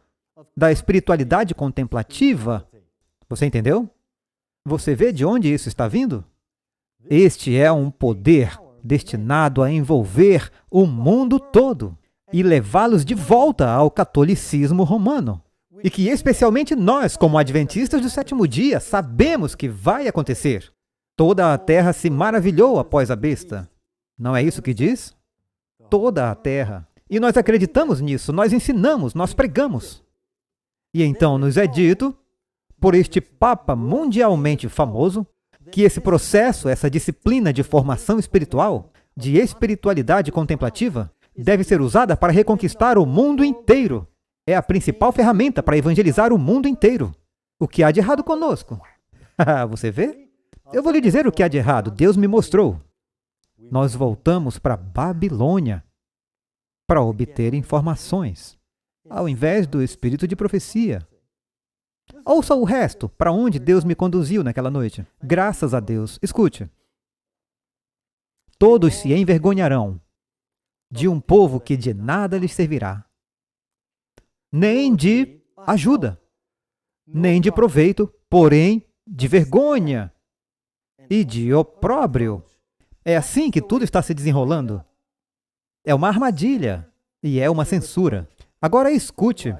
da espiritualidade contemplativa. Você entendeu? Você vê de onde isso está vindo? Este é um poder destinado a envolver o mundo todo e levá-los de volta ao catolicismo romano. E que especialmente nós, como adventistas do sétimo dia, sabemos que vai acontecer. Toda a terra se maravilhou após a besta. Não é isso que diz? Toda a terra. E nós acreditamos nisso, nós ensinamos, nós pregamos. E então nos é dito, por este Papa mundialmente famoso, que esse processo, essa disciplina de formação espiritual, de espiritualidade contemplativa, deve ser usada para reconquistar o mundo inteiro. É a principal ferramenta para evangelizar o mundo inteiro. O que há de errado conosco? Você vê? Eu vou lhe dizer o que há de errado. Deus me mostrou. Nós voltamos para Babilônia para obter informações, ao invés do espírito de profecia. Ouça o resto, para onde Deus me conduziu naquela noite. Graças a Deus. Escute. Todos se envergonharão de um povo que de nada lhes servirá, nem de ajuda, nem de proveito, porém de vergonha e de opróbrio. É assim que tudo está se desenrolando. É uma armadilha e é uma censura. Agora escute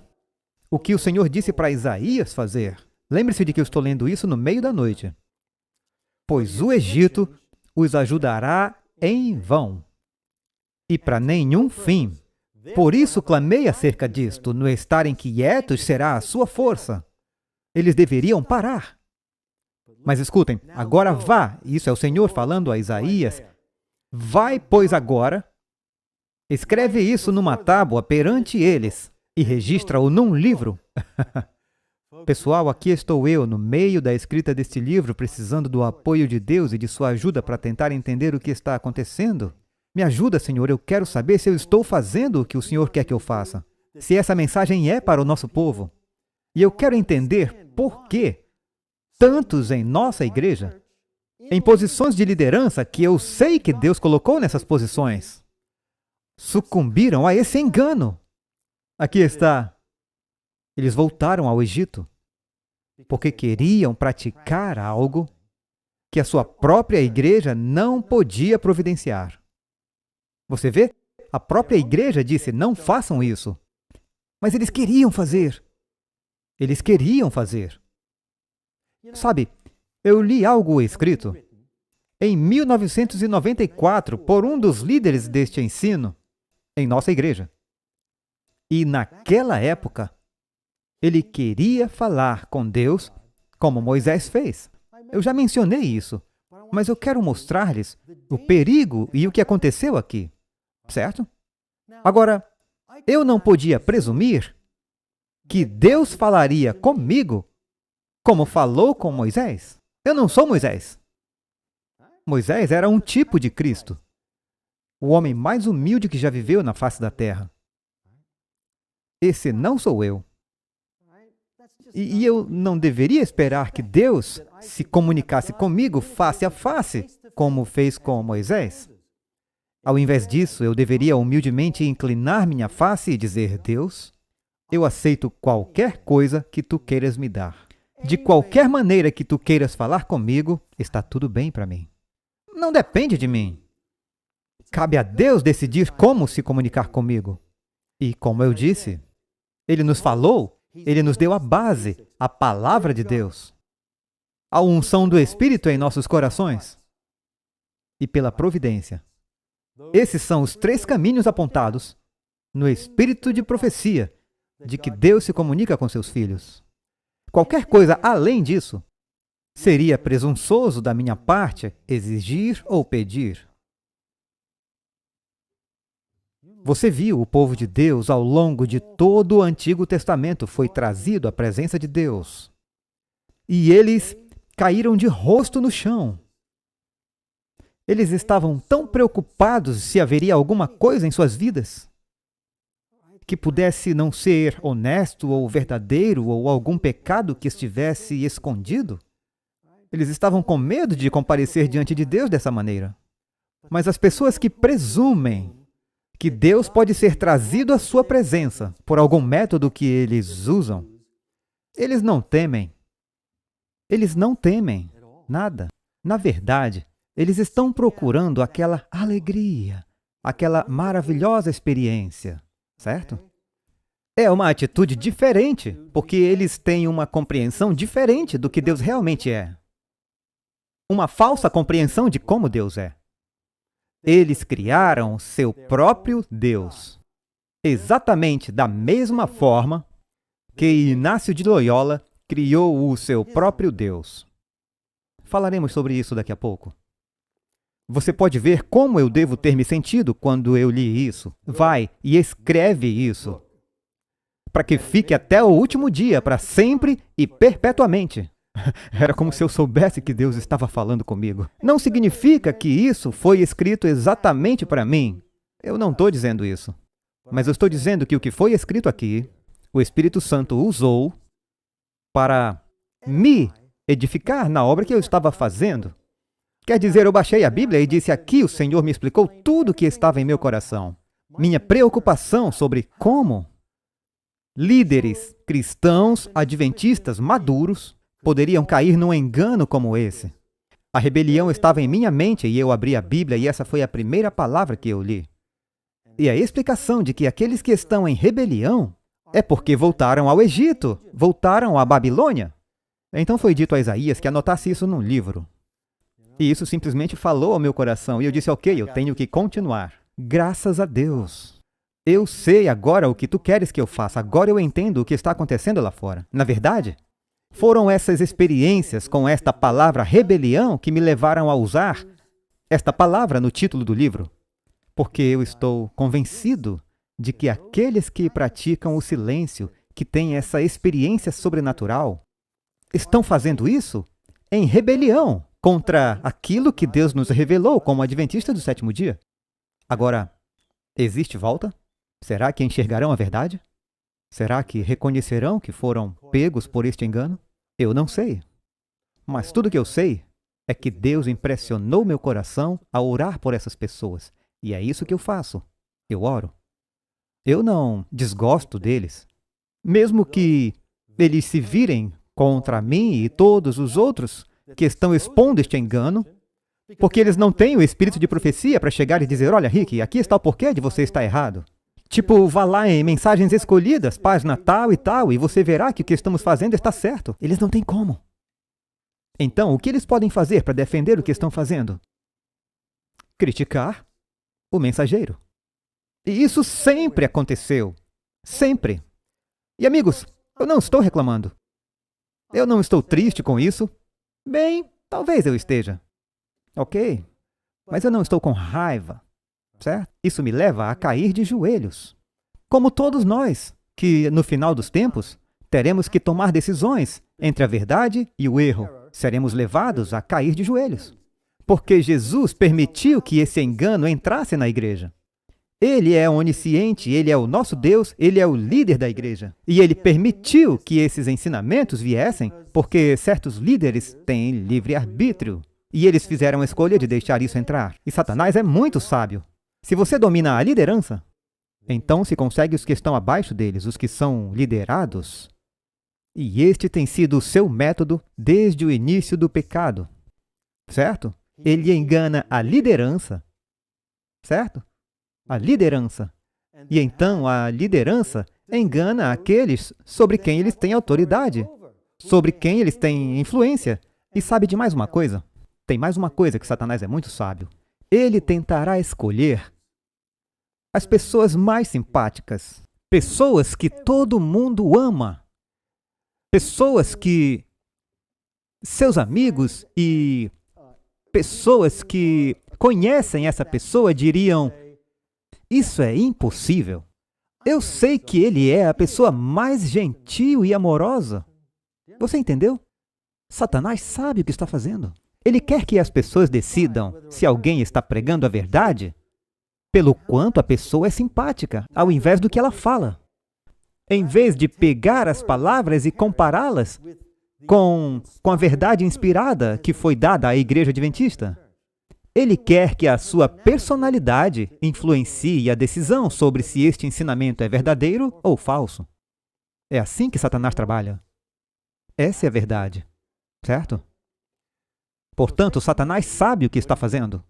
o que o Senhor disse para Isaías fazer. Lembre-se de que eu estou lendo isso no meio da noite. Pois o Egito os ajudará em vão, e para nenhum fim Por isso clamei acerca disto. No estarem quietos será a sua força. Eles deveriam parar. Mas escutem, agora vá. Isso é o Senhor falando a Isaías. Vai, pois, agora, escreve isso numa tábua perante eles e registra-o num livro. Pessoal, aqui estou eu, no meio da escrita deste livro, precisando do apoio de Deus e de sua ajuda para tentar entender o que está acontecendo. Me ajuda, Senhor, eu quero saber se eu estou fazendo o que o Senhor quer que eu faça. Se essa mensagem é para o nosso povo. E eu quero entender por que tantos em nossa igreja, em posições de liderança que eu sei que Deus colocou nessas posições, sucumbiram a esse engano. Aqui está. Eles voltaram ao Egito porque queriam praticar algo que a sua própria igreja não podia providenciar. Você vê? A própria igreja disse, não façam isso. Mas eles queriam fazer. Eles queriam fazer. Sabe, eu li algo escrito em 1994 por um dos líderes deste ensino em nossa igreja. E naquela época, ele queria falar com Deus como Moisés fez. Eu já mencionei isso, mas eu quero mostrar-lhes o perigo e o que aconteceu aqui, certo? Agora, eu não podia presumir que Deus falaria comigo como falou com Moisés. Eu não sou Moisés. Moisés era um tipo de Cristo, o homem mais humilde que já viveu na face da terra. Esse não sou eu. E eu não deveria esperar que Deus se comunicasse comigo face a face, como fez com Moisés. Ao invés disso, eu deveria humildemente inclinar minha face e dizer, Deus, eu aceito qualquer coisa que tu queiras me dar. De qualquer maneira que tu queiras falar comigo, está tudo bem para mim. Não depende de mim. Cabe a Deus decidir como se comunicar comigo. E como eu disse, Ele nos falou, Ele nos deu a base, a palavra de Deus, a unção do Espírito em nossos corações e pela providência. Esses são os 3 caminhos apontados no espírito de profecia de que Deus se comunica com seus filhos. Qualquer coisa além disso seria presunçoso da minha parte exigir ou pedir. Você viu o povo de Deus ao longo de todo o Antigo Testamento foi trazido à presença de Deus. E eles caíram de rosto no chão. Eles estavam tão preocupados se haveria alguma coisa em suas vidas que pudesse não ser honesto ou verdadeiro ou algum pecado que estivesse escondido. Eles estavam com medo de comparecer diante de Deus dessa maneira. Mas as pessoas que presumem que Deus pode ser trazido à sua presença por algum método que eles usam, eles não temem. Eles não temem nada. Na verdade, eles estão procurando aquela alegria, aquela maravilhosa experiência, certo? É uma atitude diferente, porque eles têm uma compreensão diferente do que Deus realmente é. Uma falsa compreensão de como Deus é. Eles criaram seu próprio Deus, exatamente da mesma forma que Inácio de Loyola criou o seu próprio Deus. Falaremos sobre isso daqui a pouco. Você pode ver como eu devo ter me sentido quando eu li isso. Vai e escreve isso, para que fique até o último dia, para sempre e perpetuamente. Era como se eu soubesse que Deus estava falando comigo. Não significa que isso foi escrito exatamente para mim. Eu não estou dizendo isso. Mas eu estou dizendo que o que foi escrito aqui, o Espírito Santo usou para me edificar na obra que eu estava fazendo. Quer dizer, eu baixei a Bíblia e disse aqui, o Senhor me explicou tudo o que estava em meu coração. Minha preocupação sobre como líderes cristãos adventistas maduros poderiam cair num engano como esse. A rebelião estava em minha mente e eu abri a Bíblia e essa foi a primeira palavra que eu li. E a explicação de que aqueles que estão em rebelião é porque voltaram ao Egito, voltaram à Babilônia. Então foi dito a Isaías que anotasse isso num livro. E isso simplesmente falou ao meu coração e eu disse, ok, eu tenho que continuar. Graças a Deus. Eu sei agora o que tu queres que eu faça. Agora eu entendo o que está acontecendo lá fora. Na verdade, foram essas experiências com esta palavra rebelião que me levaram a usar esta palavra no título do livro. Porque eu estou convencido de que aqueles que praticam o silêncio, que têm essa experiência sobrenatural, estão fazendo isso em rebelião contra aquilo que Deus nos revelou como adventistas do sétimo dia. Agora, existe volta? Será que enxergarão a verdade? Será que reconhecerão que foram pegos por este engano? Eu não sei. Mas tudo que eu sei é que Deus impressionou meu coração a orar por essas pessoas. E é isso que eu faço. Eu oro. Eu não desgosto deles. Mesmo que eles se virem contra mim e todos os outros que estão expondo este engano, porque eles não têm o espírito de profecia para chegar e dizer, olha, Rick, aqui está o porquê de você estar errado. Tipo, vá lá em Mensagens Escolhidas, página tal, e você verá que o que estamos fazendo está certo. Eles não têm como. Então, o que eles podem fazer para defender o que estão fazendo? Criticar o mensageiro. E isso sempre aconteceu. Sempre. E amigos, eu não estou reclamando. Eu não estou triste com isso. Bem, talvez eu esteja. Ok? Mas eu não estou com raiva. Certo? Isso me leva a cair de joelhos. Como todos nós, que no final dos tempos, teremos que tomar decisões entre a verdade e o erro. Seremos levados a cair de joelhos. Porque Jesus permitiu que esse engano entrasse na igreja. Ele é onisciente, Ele é o nosso Deus, Ele é o líder da igreja. E Ele permitiu que esses ensinamentos viessem porque certos líderes têm livre-arbítrio. E eles fizeram a escolha de deixar isso entrar. E Satanás é muito sábio. Se você domina a liderança, então se consegue os que estão abaixo deles, os que são liderados. E este tem sido o seu método desde o início do pecado. Certo? Ele engana a liderança. Certo? A liderança. E então a liderança engana aqueles sobre quem eles têm autoridade, sobre quem eles têm influência. E sabe de mais uma coisa? Tem mais uma coisa que Satanás é muito sábio. Ele tentará escolher as pessoas mais simpáticas, pessoas que todo mundo ama, pessoas que seus amigos e pessoas que conhecem essa pessoa diriam, isso é impossível. Eu sei que ele é a pessoa mais gentil e amorosa. Você entendeu? Satanás sabe o que está fazendo. Ele quer que as pessoas decidam se alguém está pregando a verdade pelo quanto a pessoa é simpática, ao invés do que ela fala. Em vez de pegar as palavras e compará-las com a verdade inspirada que foi dada à igreja adventista. Ele quer que a sua personalidade influencie a decisão sobre se este ensinamento é verdadeiro ou falso. É assim que Satanás trabalha. Essa é a verdade, certo? Portanto, Satanás sabe o que está fazendo.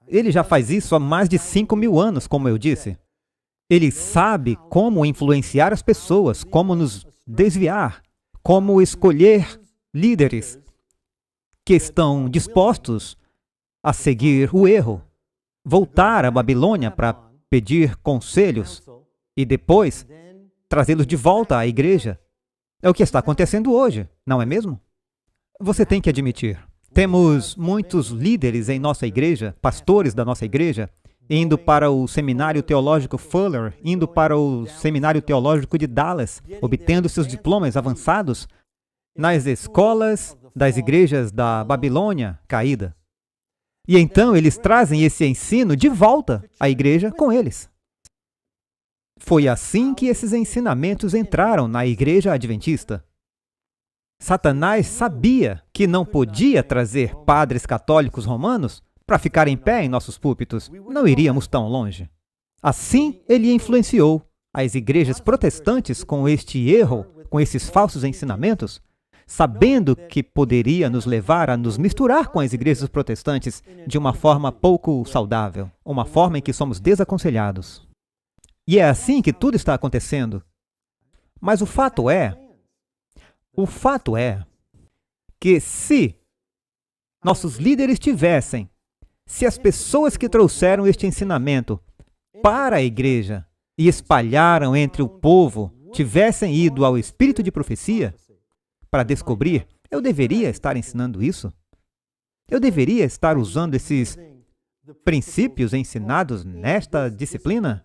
Ele já faz isso há mais de 5.000 anos, como eu disse. Ele sabe como influenciar as pessoas, como nos desviar, como escolher líderes que estão dispostos a seguir o erro, voltar à Babilônia para pedir conselhos e depois trazê-los de volta à igreja. É o que está acontecendo hoje, não é mesmo? Você tem que admitir. Temos muitos líderes em nossa igreja, pastores da nossa igreja, indo para o Seminário Teológico Fuller, indo para o Seminário Teológico de Dallas, obtendo seus diplomas avançados nas escolas das igrejas da Babilônia caída. E então eles trazem esse ensino de volta à igreja com eles. Foi assim que esses ensinamentos entraram na igreja adventista. Satanás sabia que não podia trazer padres católicos romanos para ficar em pé em nossos púlpitos. Não iríamos tão longe. Assim, ele influenciou as igrejas protestantes com este erro, com esses falsos ensinamentos, sabendo que poderia nos levar a nos misturar com as igrejas protestantes de uma forma pouco saudável, uma forma em que somos desaconselhados. E é assim que tudo está acontecendo. Mas o fato é que se nossos líderes tivessem, se as pessoas que trouxeram este ensinamento para a igreja e espalharam entre o povo, tivessem ido ao espírito de profecia para descobrir, eu deveria estar ensinando isso? Eu deveria estar usando esses princípios ensinados nesta disciplina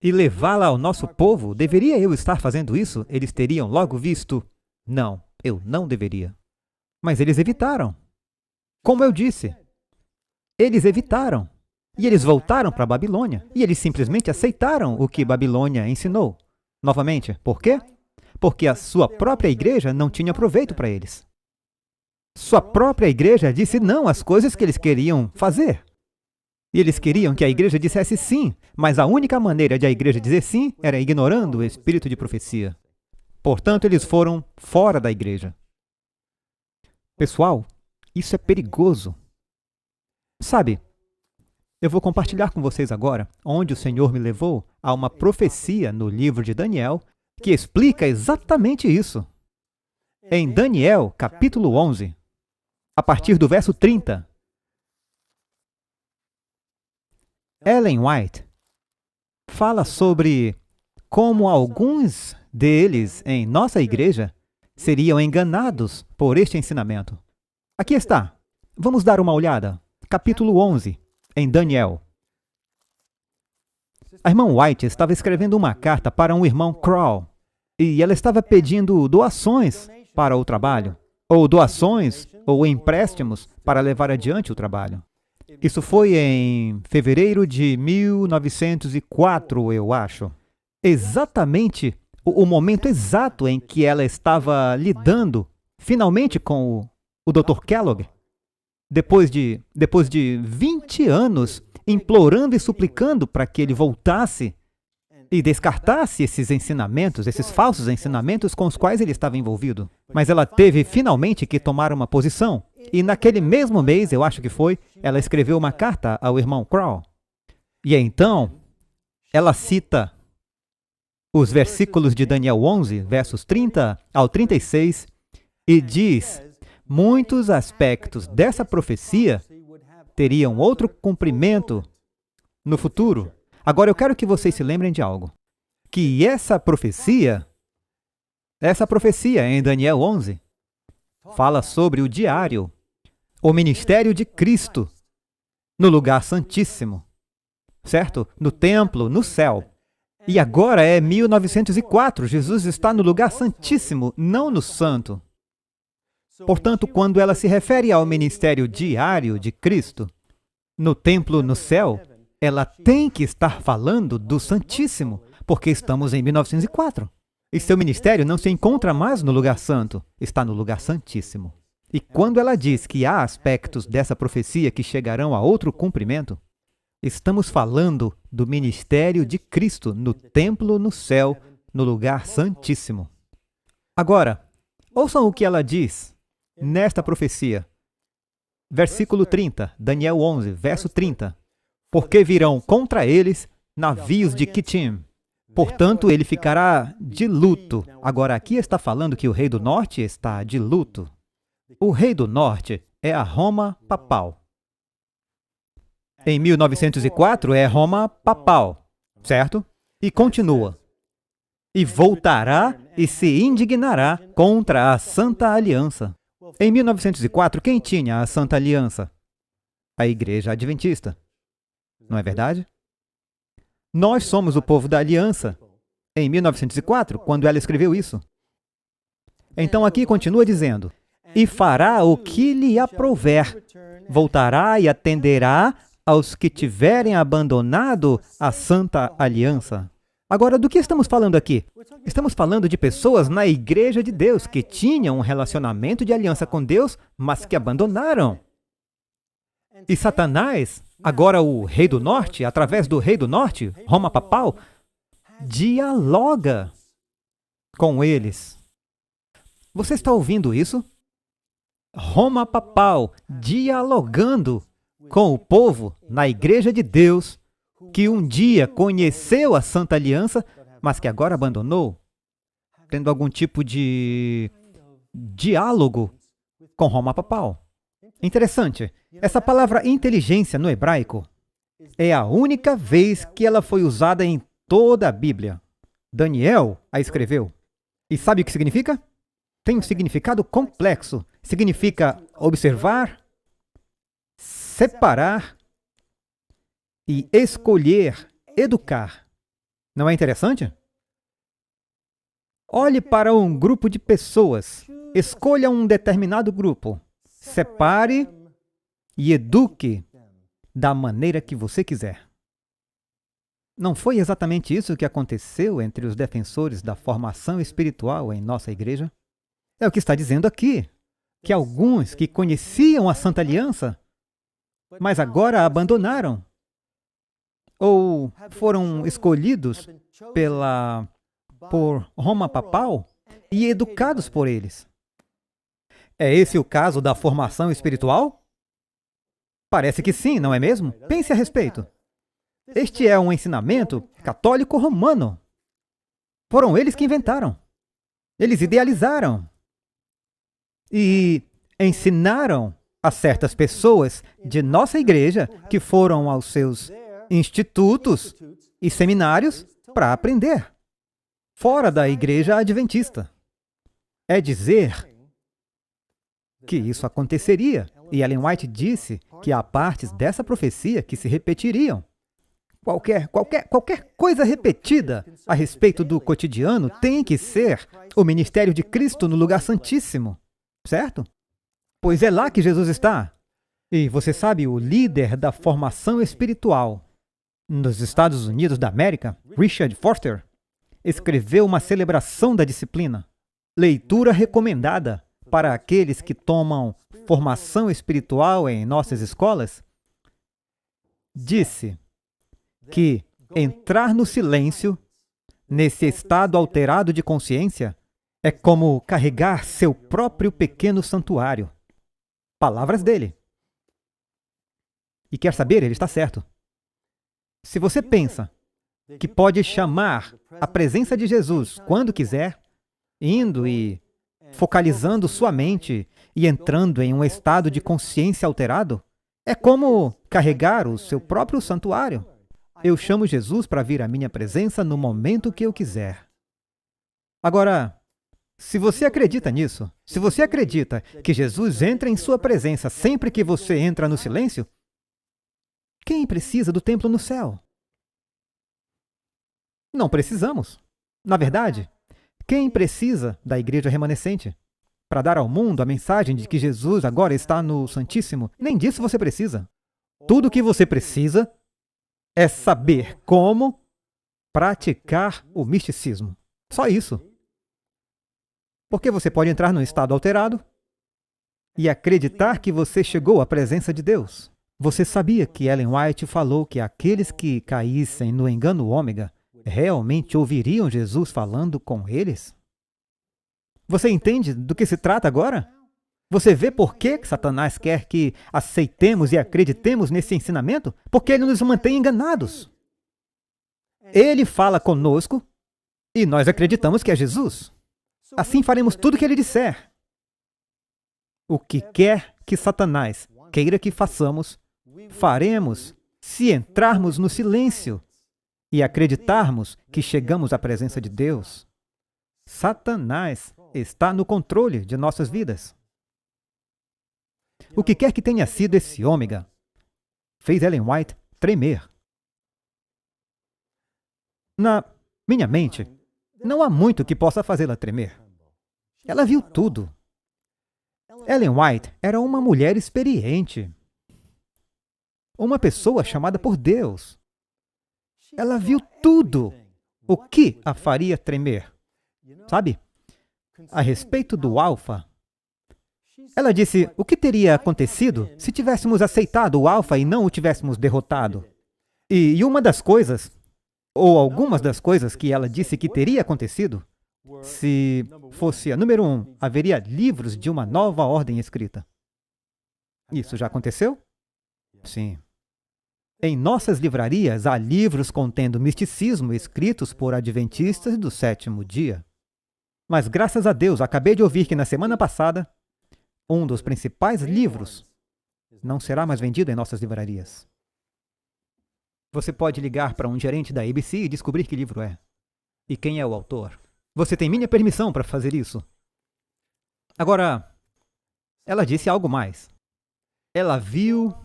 e levá-la ao nosso povo? Deveria eu estar fazendo isso? Eles teriam logo visto, não, eu não deveria. Mas eles evitaram. Como eu disse, eles evitaram. E eles voltaram para a Babilônia. E eles simplesmente aceitaram o que Babilônia ensinou. Novamente, por quê? Porque a sua própria igreja não tinha proveito para eles. Sua própria igreja disse não às coisas que eles queriam fazer. E eles queriam que a igreja dissesse sim, mas a única maneira de a igreja dizer sim era ignorando o espírito de profecia. Portanto, eles foram fora da igreja. Pessoal, isso é perigoso. Sabe, eu vou compartilhar com vocês agora onde o Senhor me levou a uma profecia no livro de Daniel que explica exatamente isso. Em Daniel, capítulo 11, a partir do verso 30, Ellen White fala sobre como alguns deles em nossa igreja seriam enganados por este ensinamento. Aqui está. Vamos dar uma olhada. Capítulo 11, em Daniel. A irmã White estava escrevendo uma carta para um irmão Crow e ela estava pedindo doações para o trabalho, ou doações ou empréstimos para levar adiante o trabalho. Isso foi em fevereiro de 1904, eu acho. Exatamente o momento exato em que ela estava lidando, finalmente, com o Dr. Kellogg. Depois de 20 anos implorando e suplicando para que ele voltasse e descartasse esses ensinamentos, esses falsos ensinamentos com os quais ele estava envolvido. Mas ela teve finalmente que tomar uma posição. E naquele mesmo mês, eu acho que foi, ela escreveu uma carta ao irmão Crow. E então, ela cita os versículos de Daniel 11, versos 30 ao 36, e diz: muitos aspectos dessa profecia teriam outro cumprimento no futuro. Agora, eu quero que vocês se lembrem de algo. Que essa profecia em Daniel 11, fala sobre o diário, o ministério de Cristo no lugar santíssimo, certo? No templo, no céu. E agora é 1904, Jesus está no lugar santíssimo, não no santo. Portanto, quando ela se refere ao ministério diário de Cristo no templo, no céu, ela tem que estar falando do Santíssimo, porque estamos em 1904. E seu ministério não se encontra mais no lugar santo, está no lugar santíssimo. E quando ela diz que há aspectos dessa profecia que chegarão a outro cumprimento, estamos falando do ministério de Cristo no templo, no céu, no lugar santíssimo. Agora, ouçam o que ela diz nesta profecia. Versículo 30, Daniel 11, verso 30. Porque virão contra eles navios de Quitim. Portanto, ele ficará de luto. Agora, aqui está falando que o rei do norte está de luto. O rei do norte é a Roma papal. Em 1904 é Roma papal, certo? E continua. E voltará e se indignará contra a Santa Aliança. Em 1904, quem tinha a Santa Aliança? A Igreja Adventista. Não é verdade? Nós somos o povo da aliança. Em 1904, quando ela escreveu isso. Então aqui continua dizendo: e fará o que lhe aprouver, voltará e atenderá aos que tiverem abandonado a Santa Aliança. Agora, do que estamos falando aqui? Estamos falando de pessoas na Igreja de Deus que tinham um relacionamento de aliança com Deus, mas que abandonaram. E Satanás, agora o rei do norte, através do rei do norte, Roma papal, dialoga com eles. Você está ouvindo isso? Roma papal dialogando com o povo na Igreja de Deus, que um dia conheceu a Santa Aliança, mas que agora abandonou, tendo algum tipo de diálogo com Roma papal. Interessante. Essa palavra inteligência no hebraico É a única vez que ela foi usada em toda a Bíblia. Daniel a escreveu. E sabe o que significa? Tem um significado complexo. Significa observar, separar e escolher, educar. Não é interessante? Olhe para um grupo de pessoas. Escolha um determinado grupo. Separe e eduque da maneira que você quiser. Não foi exatamente isso que aconteceu entre os defensores da formação espiritual em nossa igreja? É o que está dizendo aqui, que alguns que conheciam a Santa Aliança, mas agora a abandonaram, ou foram escolhidos por Roma Papal e educados por eles. É esse o caso da formação espiritual? Parece que sim, não é mesmo? Pense a respeito. Este é um ensinamento católico romano. Foram eles que inventaram. Eles idealizaram e ensinaram a certas pessoas de nossa igreja que foram aos seus institutos e seminários para aprender, fora da igreja adventista. É dizer que isso aconteceria. E Ellen White disse que há partes dessa profecia que se repetiriam. Qualquer coisa repetida a respeito do cotidiano tem que ser o ministério de Cristo no lugar santíssimo, certo? Pois é lá que Jesus está. E você sabe, o líder da formação espiritual nos Estados Unidos da América, Richard Foster, escreveu uma celebração da disciplina, leitura recomendada para aqueles que tomam formação espiritual em nossas escolas. Disse que entrar no silêncio, nesse estado alterado de consciência, é como carregar seu próprio pequeno santuário. Palavras dele. E quer saber, ele está certo. Se você pensa que pode chamar a presença de Jesus quando quiser, indo e focalizando sua mente e entrando em um estado de consciência alterado, é como carregar o seu próprio santuário. Eu chamo Jesus para vir à minha presença no momento que eu quiser. Agora, se você acredita nisso, se você acredita que Jesus entra em sua presença sempre que você entra no silêncio, quem precisa do templo no céu? Não precisamos. Na verdade, quem precisa da igreja remanescente? Para dar ao mundo a mensagem de que Jesus agora está no Santíssimo, nem disso você precisa. Tudo o que você precisa é saber como praticar o misticismo. Só isso. Porque você pode entrar num estado alterado e acreditar que você chegou à presença de Deus. Você sabia que Ellen White falou que aqueles que caíssem no engano ômega realmente ouviriam Jesus falando com eles? Você entende do que se trata agora? Você vê por que Satanás quer que aceitemos e acreditemos nesse ensinamento? Porque ele nos mantém enganados. Ele fala conosco e nós acreditamos que é Jesus. Assim faremos tudo o que ele disser. O que quer que Satanás queira que façamos, faremos se entrarmos no silêncio e acreditarmos que chegamos à presença de Deus. Satanás está no controle de nossas vidas. O que quer que tenha sido esse ômega, fez Ellen White tremer. Na minha mente, não há muito que possa fazê-la tremer. Ela viu tudo. Ellen White era uma mulher experiente. Uma pessoa chamada por Deus. Ela viu tudo o que a faria tremer. Sabe? A respeito do Alfa, ela disse o que teria acontecido se tivéssemos aceitado o Alfa e não o tivéssemos derrotado. E uma das coisas, ou algumas das coisas que ela disse que teria acontecido, se fosse a número 1, haveria livros de uma nova ordem escrita. Isso já aconteceu? Sim. Em nossas livrarias há livros contendo misticismo escritos por adventistas do sétimo dia. Mas graças a Deus, acabei de ouvir que na semana passada, um dos principais livros não será mais vendido em nossas livrarias. Você pode ligar para um gerente da ABC e descobrir que livro é. E quem é o autor. Você tem minha permissão para fazer isso. Agora, ela disse algo mais. Ela viu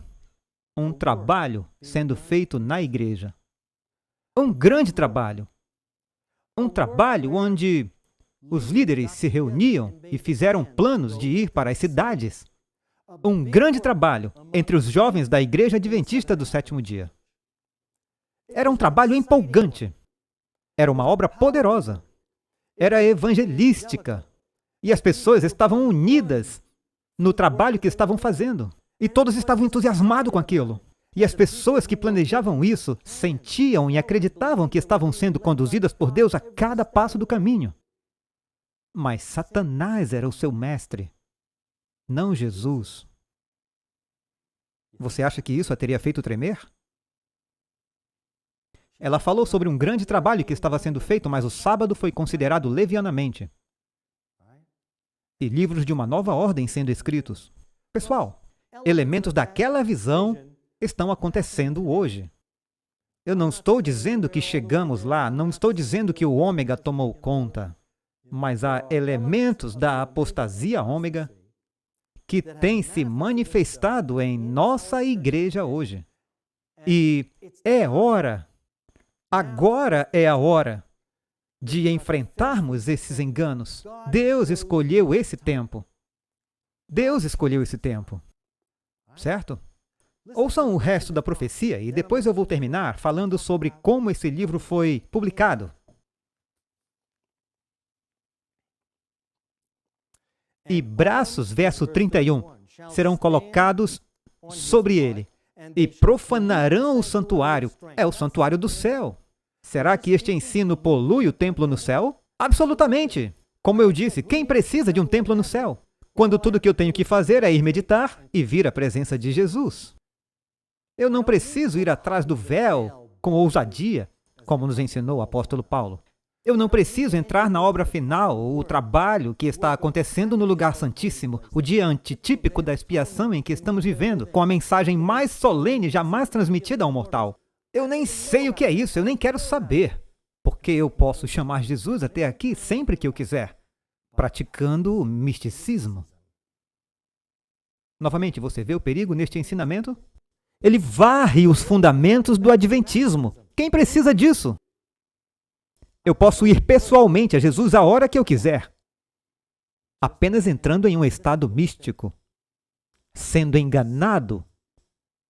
um trabalho sendo feito na igreja. Um grande trabalho. Um trabalho onde os líderes se reuniam e fizeram planos de ir para as cidades. Um grande trabalho entre os jovens da Igreja Adventista do Sétimo Dia. Era um trabalho empolgante. Era uma obra poderosa. Era evangelística. E as pessoas estavam unidas no trabalho que estavam fazendo. E todos estavam entusiasmados com aquilo. E as pessoas que planejavam isso sentiam e acreditavam que estavam sendo conduzidas por Deus a cada passo do caminho. Mas Satanás era o seu mestre, não Jesus. Você acha que isso a teria feito tremer? Ela falou sobre um grande trabalho que estava sendo feito, mas o sábado foi considerado levianamente. E livros de uma nova ordem sendo escritos. Pessoal, elementos daquela visão estão acontecendo hoje. Eu não estou dizendo que chegamos lá, não estou dizendo que o ômega tomou conta, mas há elementos da apostasia ômega que têm se manifestado em nossa igreja hoje. E é hora, agora é a hora de enfrentarmos esses enganos. Deus escolheu esse tempo. Deus escolheu esse tempo. Certo? Ouçam o resto da profecia e depois eu vou terminar falando sobre como esse livro foi publicado. E braços, verso 31, serão colocados sobre ele e profanarão o santuário. É o santuário do céu. Será que este ensino polui o templo no céu? Absolutamente. Como eu disse, quem precisa de um templo no céu? Quando tudo que eu tenho que fazer é ir meditar e vir à presença de Jesus. Eu não preciso ir atrás do véu com ousadia, como nos ensinou o apóstolo Paulo. Eu não preciso entrar na obra final, o trabalho que está acontecendo no lugar santíssimo, o dia antitípico da expiação em que estamos vivendo, com a mensagem mais solene jamais transmitida a um mortal. Eu nem sei o que é isso, eu nem quero saber, porque eu posso chamar Jesus até aqui sempre que eu quiser, praticando o misticismo. Novamente, você vê o perigo neste ensinamento? Ele varre os fundamentos do adventismo. Quem precisa disso? Eu posso ir pessoalmente a Jesus a hora que eu quiser, apenas entrando em um estado místico, sendo enganado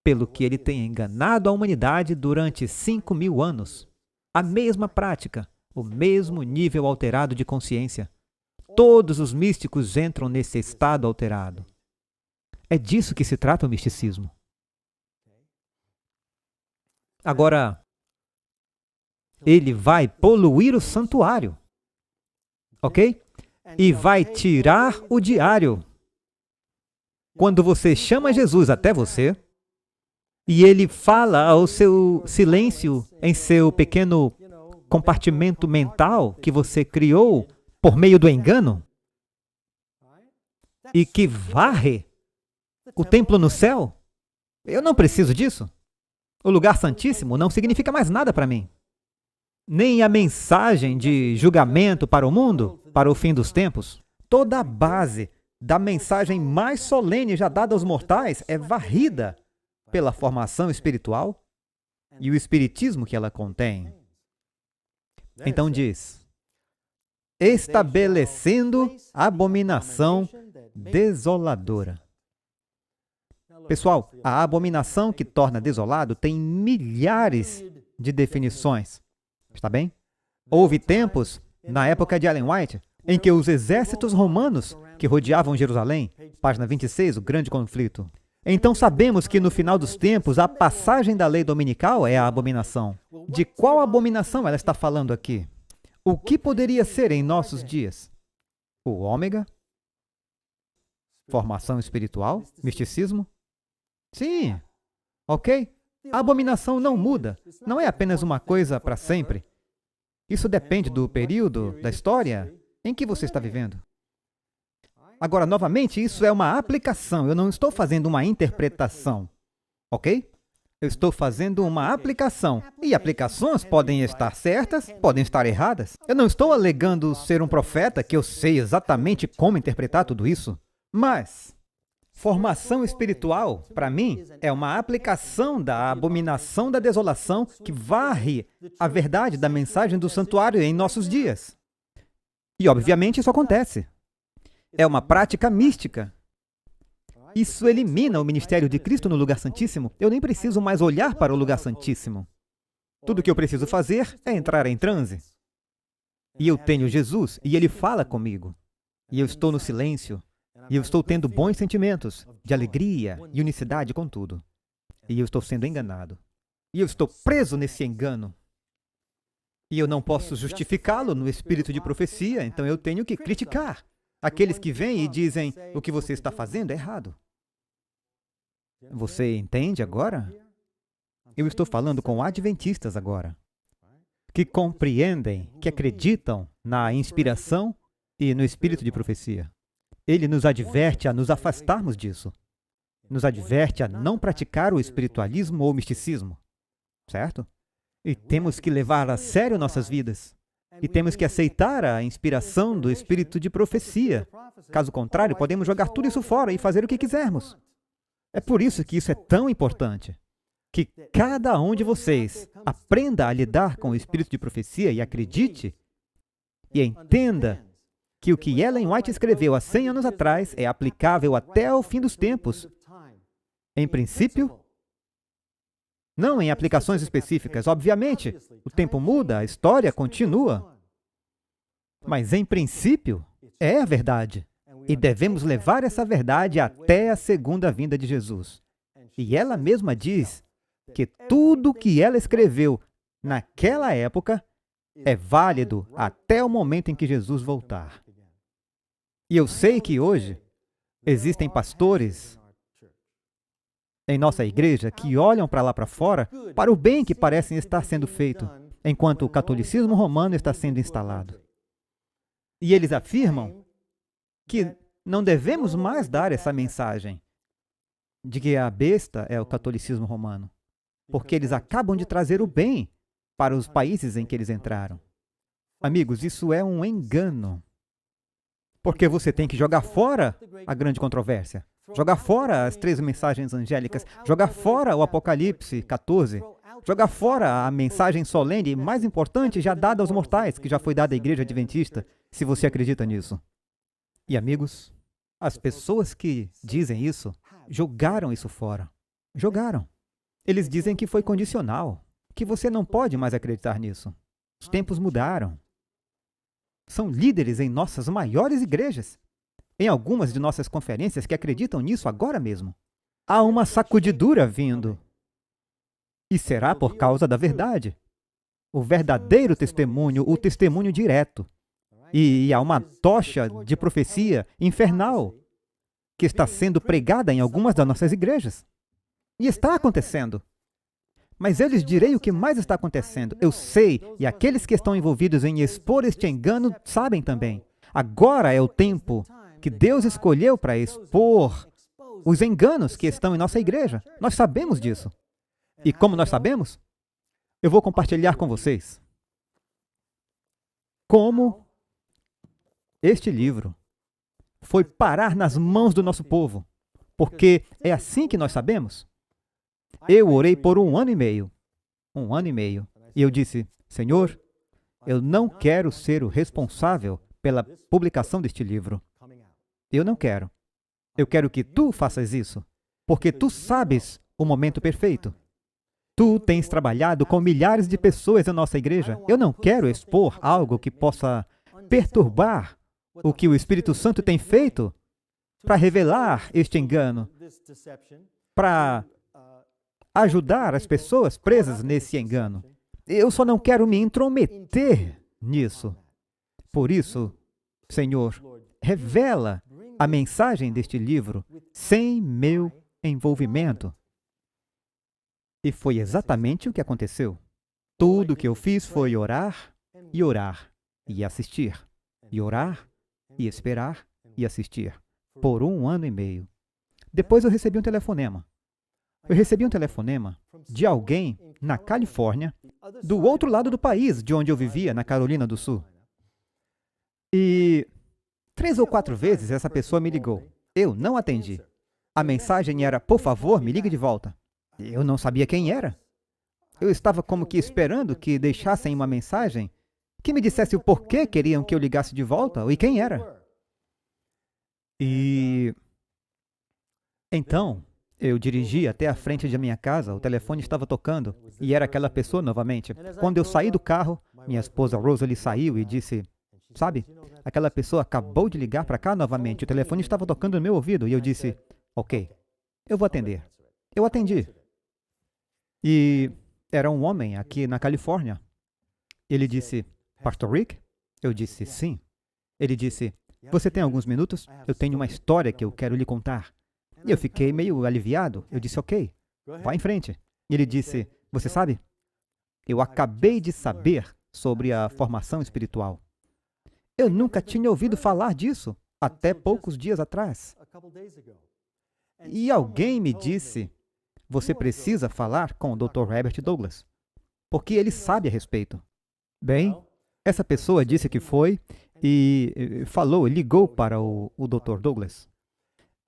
pelo que ele tem enganado a humanidade durante 5.000 anos. A mesma prática, o mesmo nível alterado de consciência. Todos os místicos entram nesse estado alterado. É disso que se trata o misticismo. Agora, ele vai poluir o santuário, ok? E vai tirar o diário. Quando você chama Jesus até você, e ele fala ao seu silêncio em seu pequeno compartimento mental que você criou por meio do engano, e que varre o templo no céu, eu não preciso disso. O lugar santíssimo não significa mais nada para mim. Nem a mensagem de julgamento para o mundo, para o fim dos tempos. Toda a base da mensagem mais solene já dada aos mortais é varrida pela formação espiritual e o espiritismo que ela contém. Então diz, estabelecendo abominação desoladora. Pessoal, a abominação que torna desolado tem milhares de definições. Está bem? Houve tempos, na época de Ellen White, em que os exércitos romanos que rodeavam Jerusalém, página 26, o grande conflito. Então sabemos que no final dos tempos, a passagem da lei dominical é a abominação. De qual abominação ela está falando aqui? O que poderia ser em nossos dias? O ômega? Formação espiritual? Misticismo? Sim, ok? A abominação não muda, não é apenas uma coisa para sempre. Isso depende do período da história em que você está vivendo. Agora, novamente, isso é uma aplicação, eu não estou fazendo uma interpretação, ok? Eu estou fazendo uma aplicação. E aplicações podem estar certas, podem estar erradas. Eu não estou alegando ser um profeta, que eu sei exatamente como interpretar tudo isso. Mas formação espiritual, para mim, é uma aplicação da abominação da desolação que varre a verdade da mensagem do santuário em nossos dias. E, obviamente, isso acontece. É uma prática mística. Isso elimina o ministério de Cristo no lugar santíssimo. Eu nem preciso mais olhar para o lugar santíssimo. Tudo o que eu preciso fazer é entrar em transe. E eu tenho Jesus, e Ele fala comigo. E eu estou no silêncio. E eu estou tendo bons sentimentos, de alegria e unicidade com tudo. E eu estou sendo enganado. E eu estou preso nesse engano. E eu não posso justificá-lo no espírito de profecia, então eu tenho que criticar aqueles que vêm e dizem: o que você está fazendo é errado. Você entende agora? Eu estou falando com adventistas agora, que compreendem, que acreditam na inspiração e no espírito de profecia. Ele nos adverte a nos afastarmos disso. Nos adverte a não praticar o espiritualismo ou misticismo, certo? E temos que levar a sério nossas vidas. E temos que aceitar a inspiração do espírito de profecia. Caso contrário, podemos jogar tudo isso fora e fazer o que quisermos. É por isso que isso é tão importante. Que cada um de vocês aprenda a lidar com o espírito de profecia e acredite e entenda que o que Ellen White escreveu há 100 anos atrás é aplicável até o fim dos tempos. Em princípio, não em aplicações específicas. Obviamente, o tempo muda, a história continua. Mas, em princípio, é a verdade. E devemos levar essa verdade até a segunda vinda de Jesus. E ela mesma diz que tudo o que ela escreveu naquela época é válido até o momento em que Jesus voltar. E eu sei que hoje existem pastores em nossa igreja que olham para lá para fora para o bem que parecem estar sendo feito, enquanto o catolicismo romano está sendo instalado. E eles afirmam que não devemos mais dar essa mensagem de que a besta é o catolicismo romano, porque eles acabam de trazer o bem para os países em que eles entraram. Amigos, isso é um engano. Porque você tem que jogar fora a grande controvérsia, jogar fora as 3 mensagens angélicas, jogar fora o Apocalipse 14, jogar fora a mensagem solene e mais importante já dada aos mortais, que já foi dada à igreja adventista, se você acredita nisso. E amigos, as pessoas que dizem isso, jogaram isso fora. Jogaram. Eles dizem que foi condicional, que você não pode mais acreditar nisso. Os tempos mudaram. São líderes em nossas maiores igrejas, em algumas de nossas conferências que acreditam nisso agora mesmo. Há uma sacudidura vindo. E será por causa da verdade. O verdadeiro testemunho, o testemunho direto. E há uma tocha de profecia infernal que está sendo pregada em algumas das nossas igrejas. E está acontecendo. Mas eu lhes direi o que mais está acontecendo. Eu sei, e aqueles que estão envolvidos em expor este engano sabem também. Agora é o tempo que Deus escolheu para expor os enganos que estão em nossa igreja. Nós sabemos disso. E como nós sabemos, eu vou compartilhar com vocês como este livro foi parar nas mãos do nosso povo. Porque é assim que nós sabemos. Eu orei por 1 ano e meio. 1 ano e meio. E eu disse: Senhor, eu não quero ser o responsável pela publicação deste livro. Eu não quero. Eu quero que tu faças isso. Porque tu sabes o momento perfeito. Tu tens trabalhado com milhares de pessoas em nossa igreja. Eu não quero expor algo que possa perturbar o que o Espírito Santo tem feito para revelar este engano, para ajudar as pessoas presas nesse engano. Eu só não quero me intrometer nisso. Por isso, Senhor, revela a mensagem deste livro sem meu envolvimento. E foi exatamente o que aconteceu. Tudo o que eu fiz foi orar, e assistir, e orar, e esperar, e assistir, por 1 ano e meio. Depois eu recebi um telefonema. Eu recebi um telefonema de alguém na Califórnia, do outro lado do país, de onde eu vivia, na Carolina do Sul. E 3 ou 4 vezes essa pessoa me ligou. Eu não atendi. A mensagem era, por favor, me ligue de volta. Eu não sabia quem era. Eu estava como que esperando que deixassem uma mensagem que me dissesse o porquê queriam que eu ligasse de volta e quem era. E então, eu dirigi até a frente da minha casa, o telefone estava tocando e era aquela pessoa novamente. Quando eu saí do carro, minha esposa Rosalie saiu e disse, sabe, aquela pessoa acabou de ligar para cá novamente, o telefone estava tocando no meu ouvido e eu disse, ok, eu vou atender. Eu atendi. E era um homem aqui na Califórnia. Ele disse, Pastor Rick? Eu disse, sim. Ele disse, você tem alguns minutos? Eu tenho uma história que eu quero lhe contar. E eu fiquei meio aliviado. Eu disse, ok, vá em frente. E ele disse, você sabe, eu acabei de saber sobre a formação espiritual. Eu nunca tinha ouvido falar disso até poucos dias atrás. E alguém me disse, você precisa falar com o Dr. Herbert Douglas, porque ele sabe a respeito. Bem, essa pessoa disse que foi e falou, ligou para o Dr. Douglas.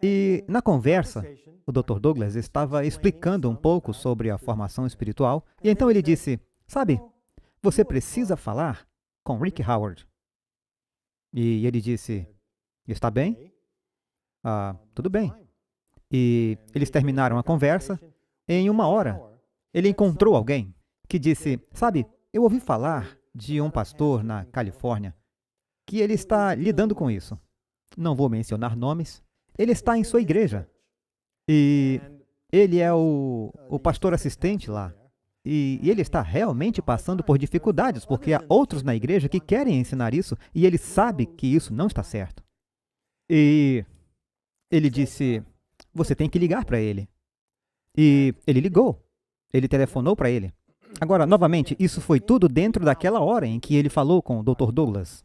E na conversa, o Dr. Douglas estava explicando um pouco sobre a formação espiritual, e então ele disse, sabe, você precisa falar com Rick Howard. E ele disse, está bem? Tudo bem. E eles terminaram a conversa. Em 1 hora, ele encontrou alguém que disse, sabe, eu ouvi falar de um pastor na Califórnia que ele está lidando com isso. Não vou mencionar nomes. Ele está em sua igreja. E ele é o pastor assistente lá. E ele está realmente passando por dificuldades, porque há outros na igreja que querem ensinar isso e ele sabe que isso não está certo. E ele disse, você tem que ligar para ele. E ele ligou. Ele telefonou para ele. Agora, novamente, isso foi tudo dentro daquela hora em que ele falou com o Dr. Douglas.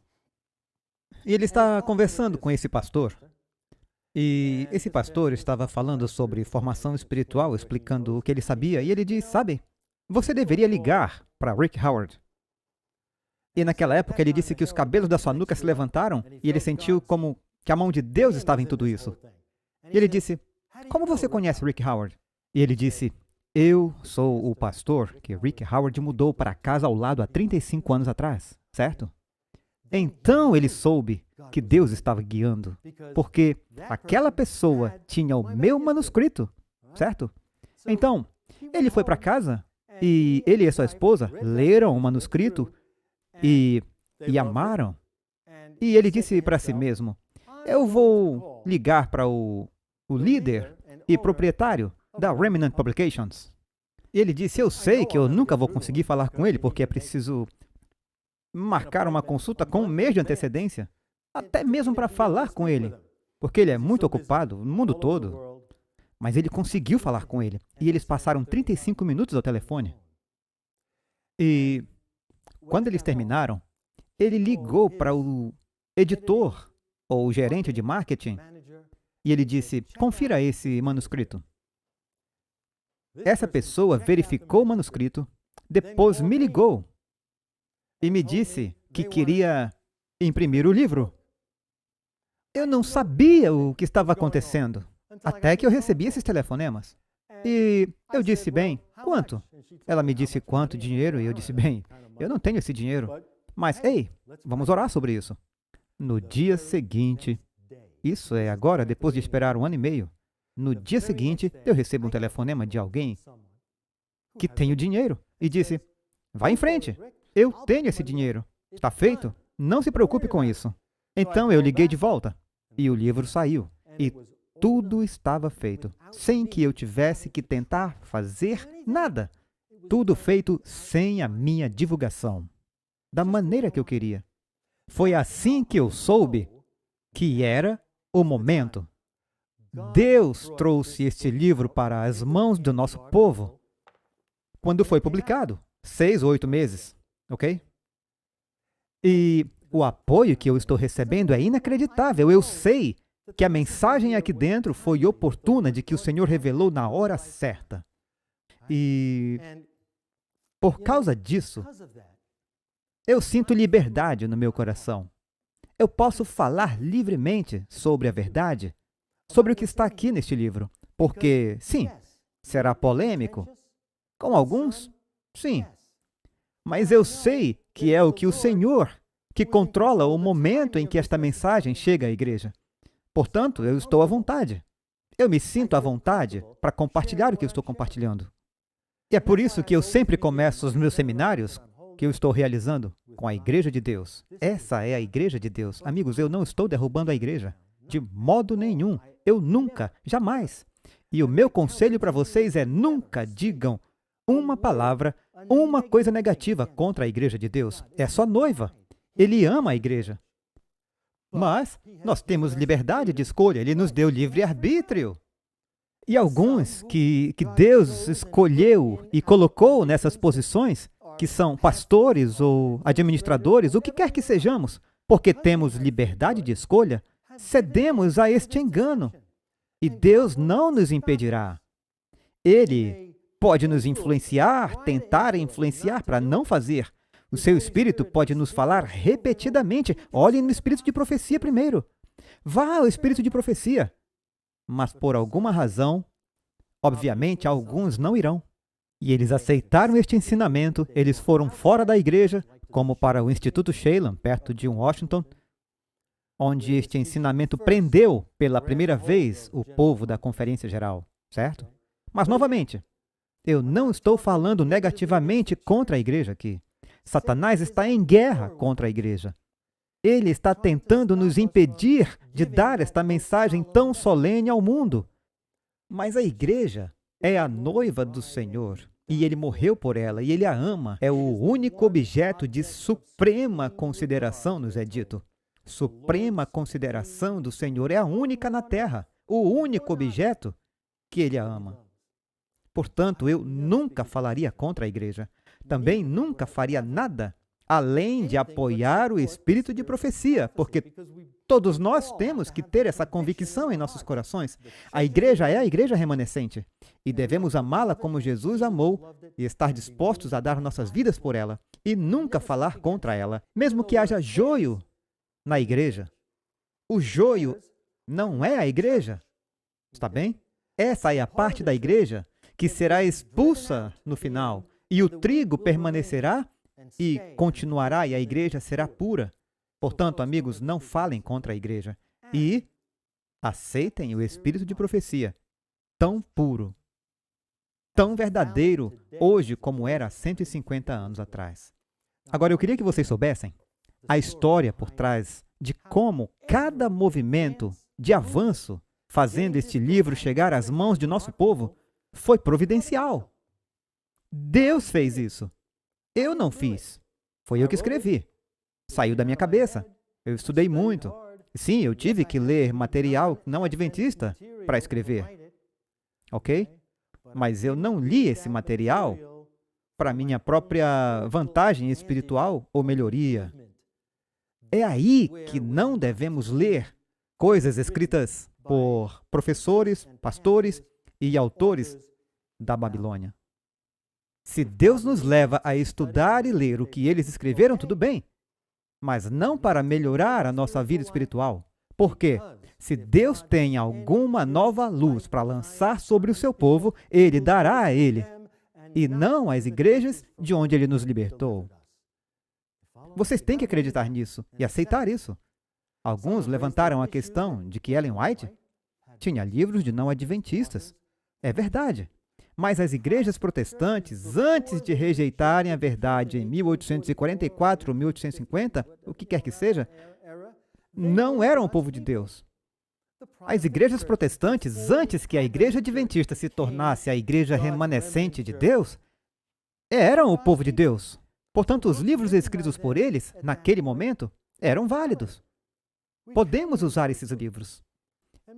E ele está conversando com esse pastor. E esse pastor estava falando sobre formação espiritual, explicando o que ele sabia. E ele disse, sabe, você deveria ligar para Rick Howard. E naquela época ele disse que os cabelos da sua nuca se levantaram e ele sentiu como que a mão de Deus estava em tudo isso. E ele disse, como você conhece Rick Howard? E ele disse, eu sou o pastor que Rick Howard mudou para a casa ao lado há 35 anos atrás, certo? Então ele soube que Deus estava guiando, porque aquela pessoa tinha o meu manuscrito, certo? Então, ele foi para casa e ele e sua esposa leram o manuscrito e amaram. E ele disse para si mesmo, eu vou ligar para o líder e proprietário da Remnant Publications. E ele disse, eu sei que eu nunca vou conseguir falar com ele, porque é preciso marcar uma consulta com 1 mês de antecedência, até mesmo para falar com ele, porque ele é muito ocupado no mundo todo. Mas ele conseguiu falar com ele, e eles passaram 35 minutos ao telefone. E quando eles terminaram, ele ligou para o editor, ou o gerente de marketing, e ele disse, confira esse manuscrito. Essa pessoa verificou o manuscrito, depois me ligou e me disse que queria imprimir o livro. Eu não sabia o que estava acontecendo, até que eu recebi esses telefonemas. E eu disse, bem, quanto? Ela me disse quanto dinheiro, e eu disse, bem, eu não tenho esse dinheiro, mas, ei, vamos orar sobre isso. No dia seguinte, isso é agora, depois de esperar 1 ano e meio, no dia seguinte, eu recebo um telefonema de alguém que tem o dinheiro e disse, vá em frente, eu tenho esse dinheiro, está feito, não se preocupe com isso. Então eu liguei de volta e o livro saiu e tudo estava feito, sem que eu tivesse que tentar fazer nada. Tudo feito sem a minha divulgação, da maneira que eu queria. Foi assim que eu soube que era o momento. Deus trouxe este livro para as mãos do nosso povo quando foi publicado, 6 ou 8 meses, ok? E o apoio que eu estou recebendo é inacreditável. Eu sei que a mensagem aqui dentro foi oportuna, de que o Senhor revelou na hora certa. E por causa disso, eu sinto liberdade no meu coração. Eu posso falar livremente sobre a verdade, sobre o que está aqui neste livro. Porque, sim, será polêmico. Com alguns, sim. Mas eu sei que é o que o Senhor que controla o momento em que esta mensagem chega à igreja. Portanto, eu estou à vontade. Eu me sinto à vontade para compartilhar o que eu estou compartilhando. E é por isso que eu sempre começo os meus seminários que eu estou realizando com a Igreja de Deus. Essa é a Igreja de Deus. Amigos, eu não estou derrubando a igreja. De modo nenhum. Eu nunca, jamais. E o meu conselho para vocês é: nunca digam uma palavra, uma coisa negativa contra a Igreja de Deus. É só noiva. Ele ama a igreja. Mas nós temos liberdade de escolha. Ele nos deu livre-arbítrio. E alguns que Deus escolheu e colocou nessas posições, que são pastores ou administradores, o que quer que sejamos, porque temos liberdade de escolha, cedemos a este engano. E Deus não nos impedirá. Ele pode nos influenciar, tentar influenciar para não fazer. O seu espírito pode nos falar repetidamente. Olhem no espírito de profecia primeiro. Vá ao espírito de profecia. Mas por alguma razão, obviamente, alguns não irão. E eles aceitaram este ensinamento, eles foram fora da igreja, como para o Instituto Shalem, perto de Washington, onde este ensinamento prendeu pela primeira vez o povo da Conferência Geral, certo? Mas, novamente, eu não estou falando negativamente contra a igreja aqui. Satanás está em guerra contra a igreja. Ele está tentando nos impedir de dar esta mensagem tão solene ao mundo. Mas a igreja é a noiva do Senhor, e Ele morreu por ela, e Ele a ama. É o único objeto de suprema consideração, nos é dito. Suprema consideração do Senhor, é a única na terra, o único objeto que Ele a ama. Portanto, eu nunca falaria contra a igreja. Também nunca faria nada além de apoiar o espírito de profecia, porque todos nós temos que ter essa convicção em nossos corações. A igreja é a igreja remanescente e devemos amá-la como Jesus amou e estar dispostos a dar nossas vidas por ela e nunca falar contra ela, mesmo que haja joio na igreja. O joio não é a igreja, está bem? Essa é a parte da igreja que será expulsa no final, e o trigo permanecerá e continuará, e a igreja será pura. Portanto, amigos, não falem contra a igreja. E aceitem o espírito de profecia, tão puro, tão verdadeiro, hoje como era há 150 anos atrás. Agora, eu queria que vocês soubessem a história por trás de como cada movimento de avanço, fazendo este livro chegar às mãos de nosso povo, foi providencial. Deus fez isso. Eu não fiz. Foi eu que escrevi. Saiu da minha cabeça. Eu estudei muito. Sim, eu tive que ler material não adventista para escrever. Ok? Mas eu não li esse material para minha própria vantagem espiritual ou melhoria. É aí que não devemos ler coisas escritas por professores, pastores e autores da Babilônia. Se Deus nos leva a estudar e ler o que eles escreveram, tudo bem, mas não para melhorar a nossa vida espiritual. Porque se Deus tem alguma nova luz para lançar sobre o seu povo, Ele dará a ele, e não às igrejas de onde Ele nos libertou. Vocês têm que acreditar nisso e aceitar isso. Alguns levantaram a questão de que Ellen White tinha livros de não adventistas. É verdade. Mas as igrejas protestantes, antes de rejeitarem a verdade em 1844 ou 1850, o que quer que seja, não eram o povo de Deus. As igrejas protestantes, antes que a igreja adventista se tornasse a igreja remanescente de Deus, eram o povo de Deus. Portanto, os livros escritos por eles, naquele momento, eram válidos. Podemos usar esses livros.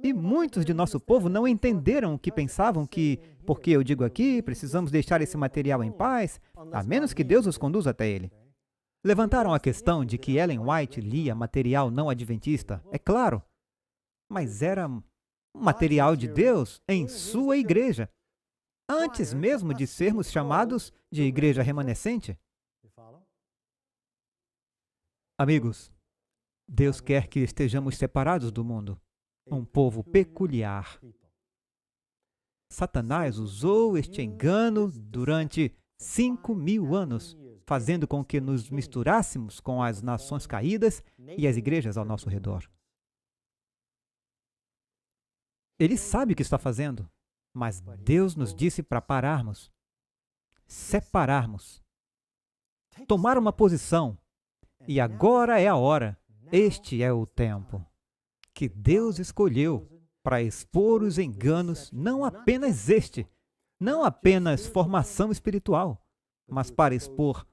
E muitos de nosso povo não entenderam o que pensavam que, porque eu digo aqui, precisamos deixar esse material em paz, a menos que Deus os conduza até ele. Levantaram a questão de que Ellen White lia material não adventista. É claro. mas era material de Deus em sua igreja, antes mesmo de sermos chamados de igreja remanescente. Amigos, Deus quer que estejamos separados do mundo, um povo peculiar. Satanás usou este engano durante 5.000 anos, fazendo com que nos misturássemos com as nações caídas e as igrejas ao nosso redor. Ele sabe o que está fazendo, mas Deus nos disse para pararmos, separarmos, tomar uma posição, e agora é a hora, este é o tempo, que Deus escolheu para expor os enganos, não apenas formação espiritual, mas para expor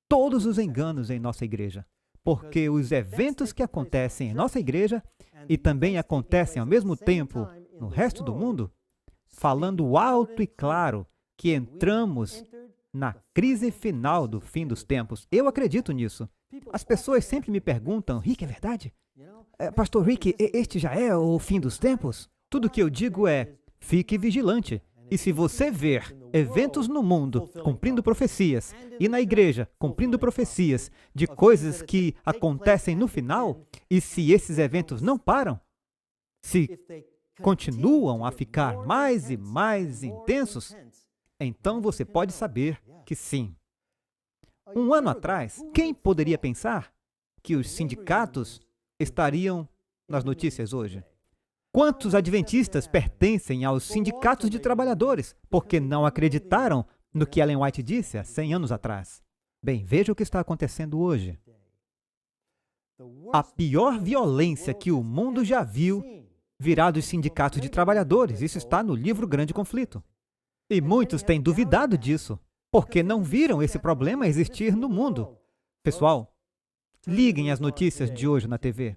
todos os enganos em nossa igreja. Porque os eventos que acontecem em nossa igreja e também acontecem ao mesmo tempo no resto do mundo, falando alto e claro que entramos na crise final do fim dos tempos. Eu acredito nisso. As pessoas sempre me perguntam, Rick, é verdade? Pastor Rick, este já é o fim dos tempos? Tudo que eu digo é, fique vigilante. E se você ver eventos no mundo cumprindo profecias e na igreja cumprindo profecias de coisas que acontecem no final, e se esses eventos não param, se continuam a ficar mais e mais intensos, então você pode saber que sim. Um ano atrás, quem poderia pensar que os sindicatos estariam nas notícias hoje? Quantos adventistas pertencem aos sindicatos de trabalhadores porque não acreditaram no que Ellen White disse há 100 anos atrás? Bem, veja o que está acontecendo hoje. A pior violência que o mundo já viu virá dos sindicatos de trabalhadores. Isso está no livro Grande Conflito. E muitos têm duvidado disso, porque não viram esse problema existir no mundo. Pessoal, liguem as notícias de hoje na TV.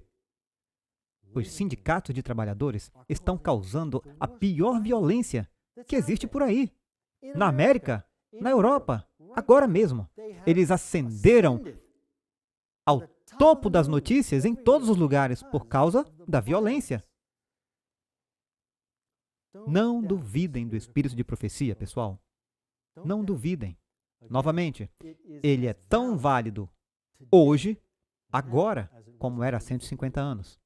Os sindicatos de trabalhadores estão causando a pior violência que existe por aí. Na América, na Europa, agora mesmo. Eles ascenderam ao topo das notícias em todos os lugares por causa da violência. Não duvidem do espírito de profecia, pessoal. Não duvidem. Novamente, ele é tão válido hoje, agora, como era há 150 anos.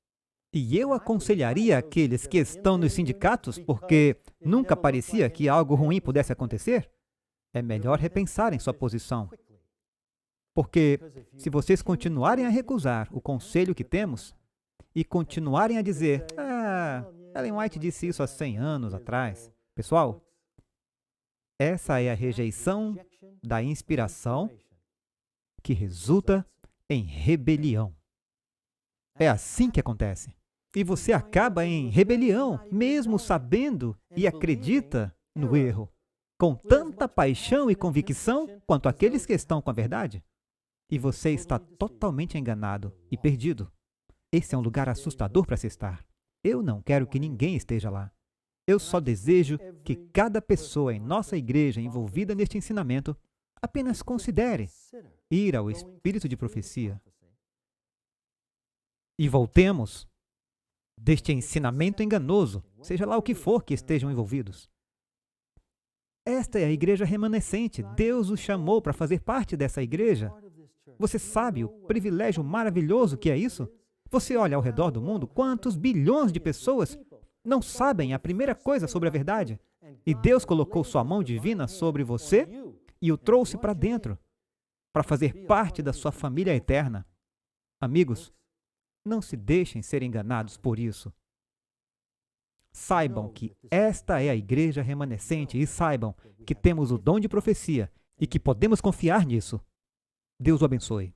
E eu aconselharia aqueles que estão nos sindicatos, porque nunca parecia que algo ruim pudesse acontecer, é melhor repensarem sua posição. Porque se vocês continuarem a recusar o conselho que temos e continuarem a dizer, Ellen White disse isso há 100 anos atrás. Pessoal, essa é a rejeição da inspiração que resulta em rebelião. É assim que acontece. E você acaba em rebelião, mesmo sabendo e acredita no erro, com tanta paixão e convicção quanto aqueles que estão com a verdade. E você está totalmente enganado e perdido. Esse é um lugar assustador para se estar. Eu não quero que ninguém esteja lá. Eu só desejo que cada pessoa em nossa igreja envolvida neste ensinamento apenas considere ir ao espírito de profecia. E voltemos deste ensinamento enganoso, seja lá o que for que estejam envolvidos. Esta é a igreja remanescente. Deus os chamou para fazer parte dessa igreja. Você sabe o privilégio maravilhoso que é isso? Você olha ao redor do mundo, quantos bilhões de pessoas não sabem a primeira coisa sobre a verdade? E Deus colocou sua mão divina sobre você e o trouxe para dentro, para fazer parte da sua família eterna. Amigos, não se deixem ser enganados por isso. Saibam que esta é a igreja remanescente e saibam que temos o dom de profecia e que podemos confiar nisso. Deus o abençoe.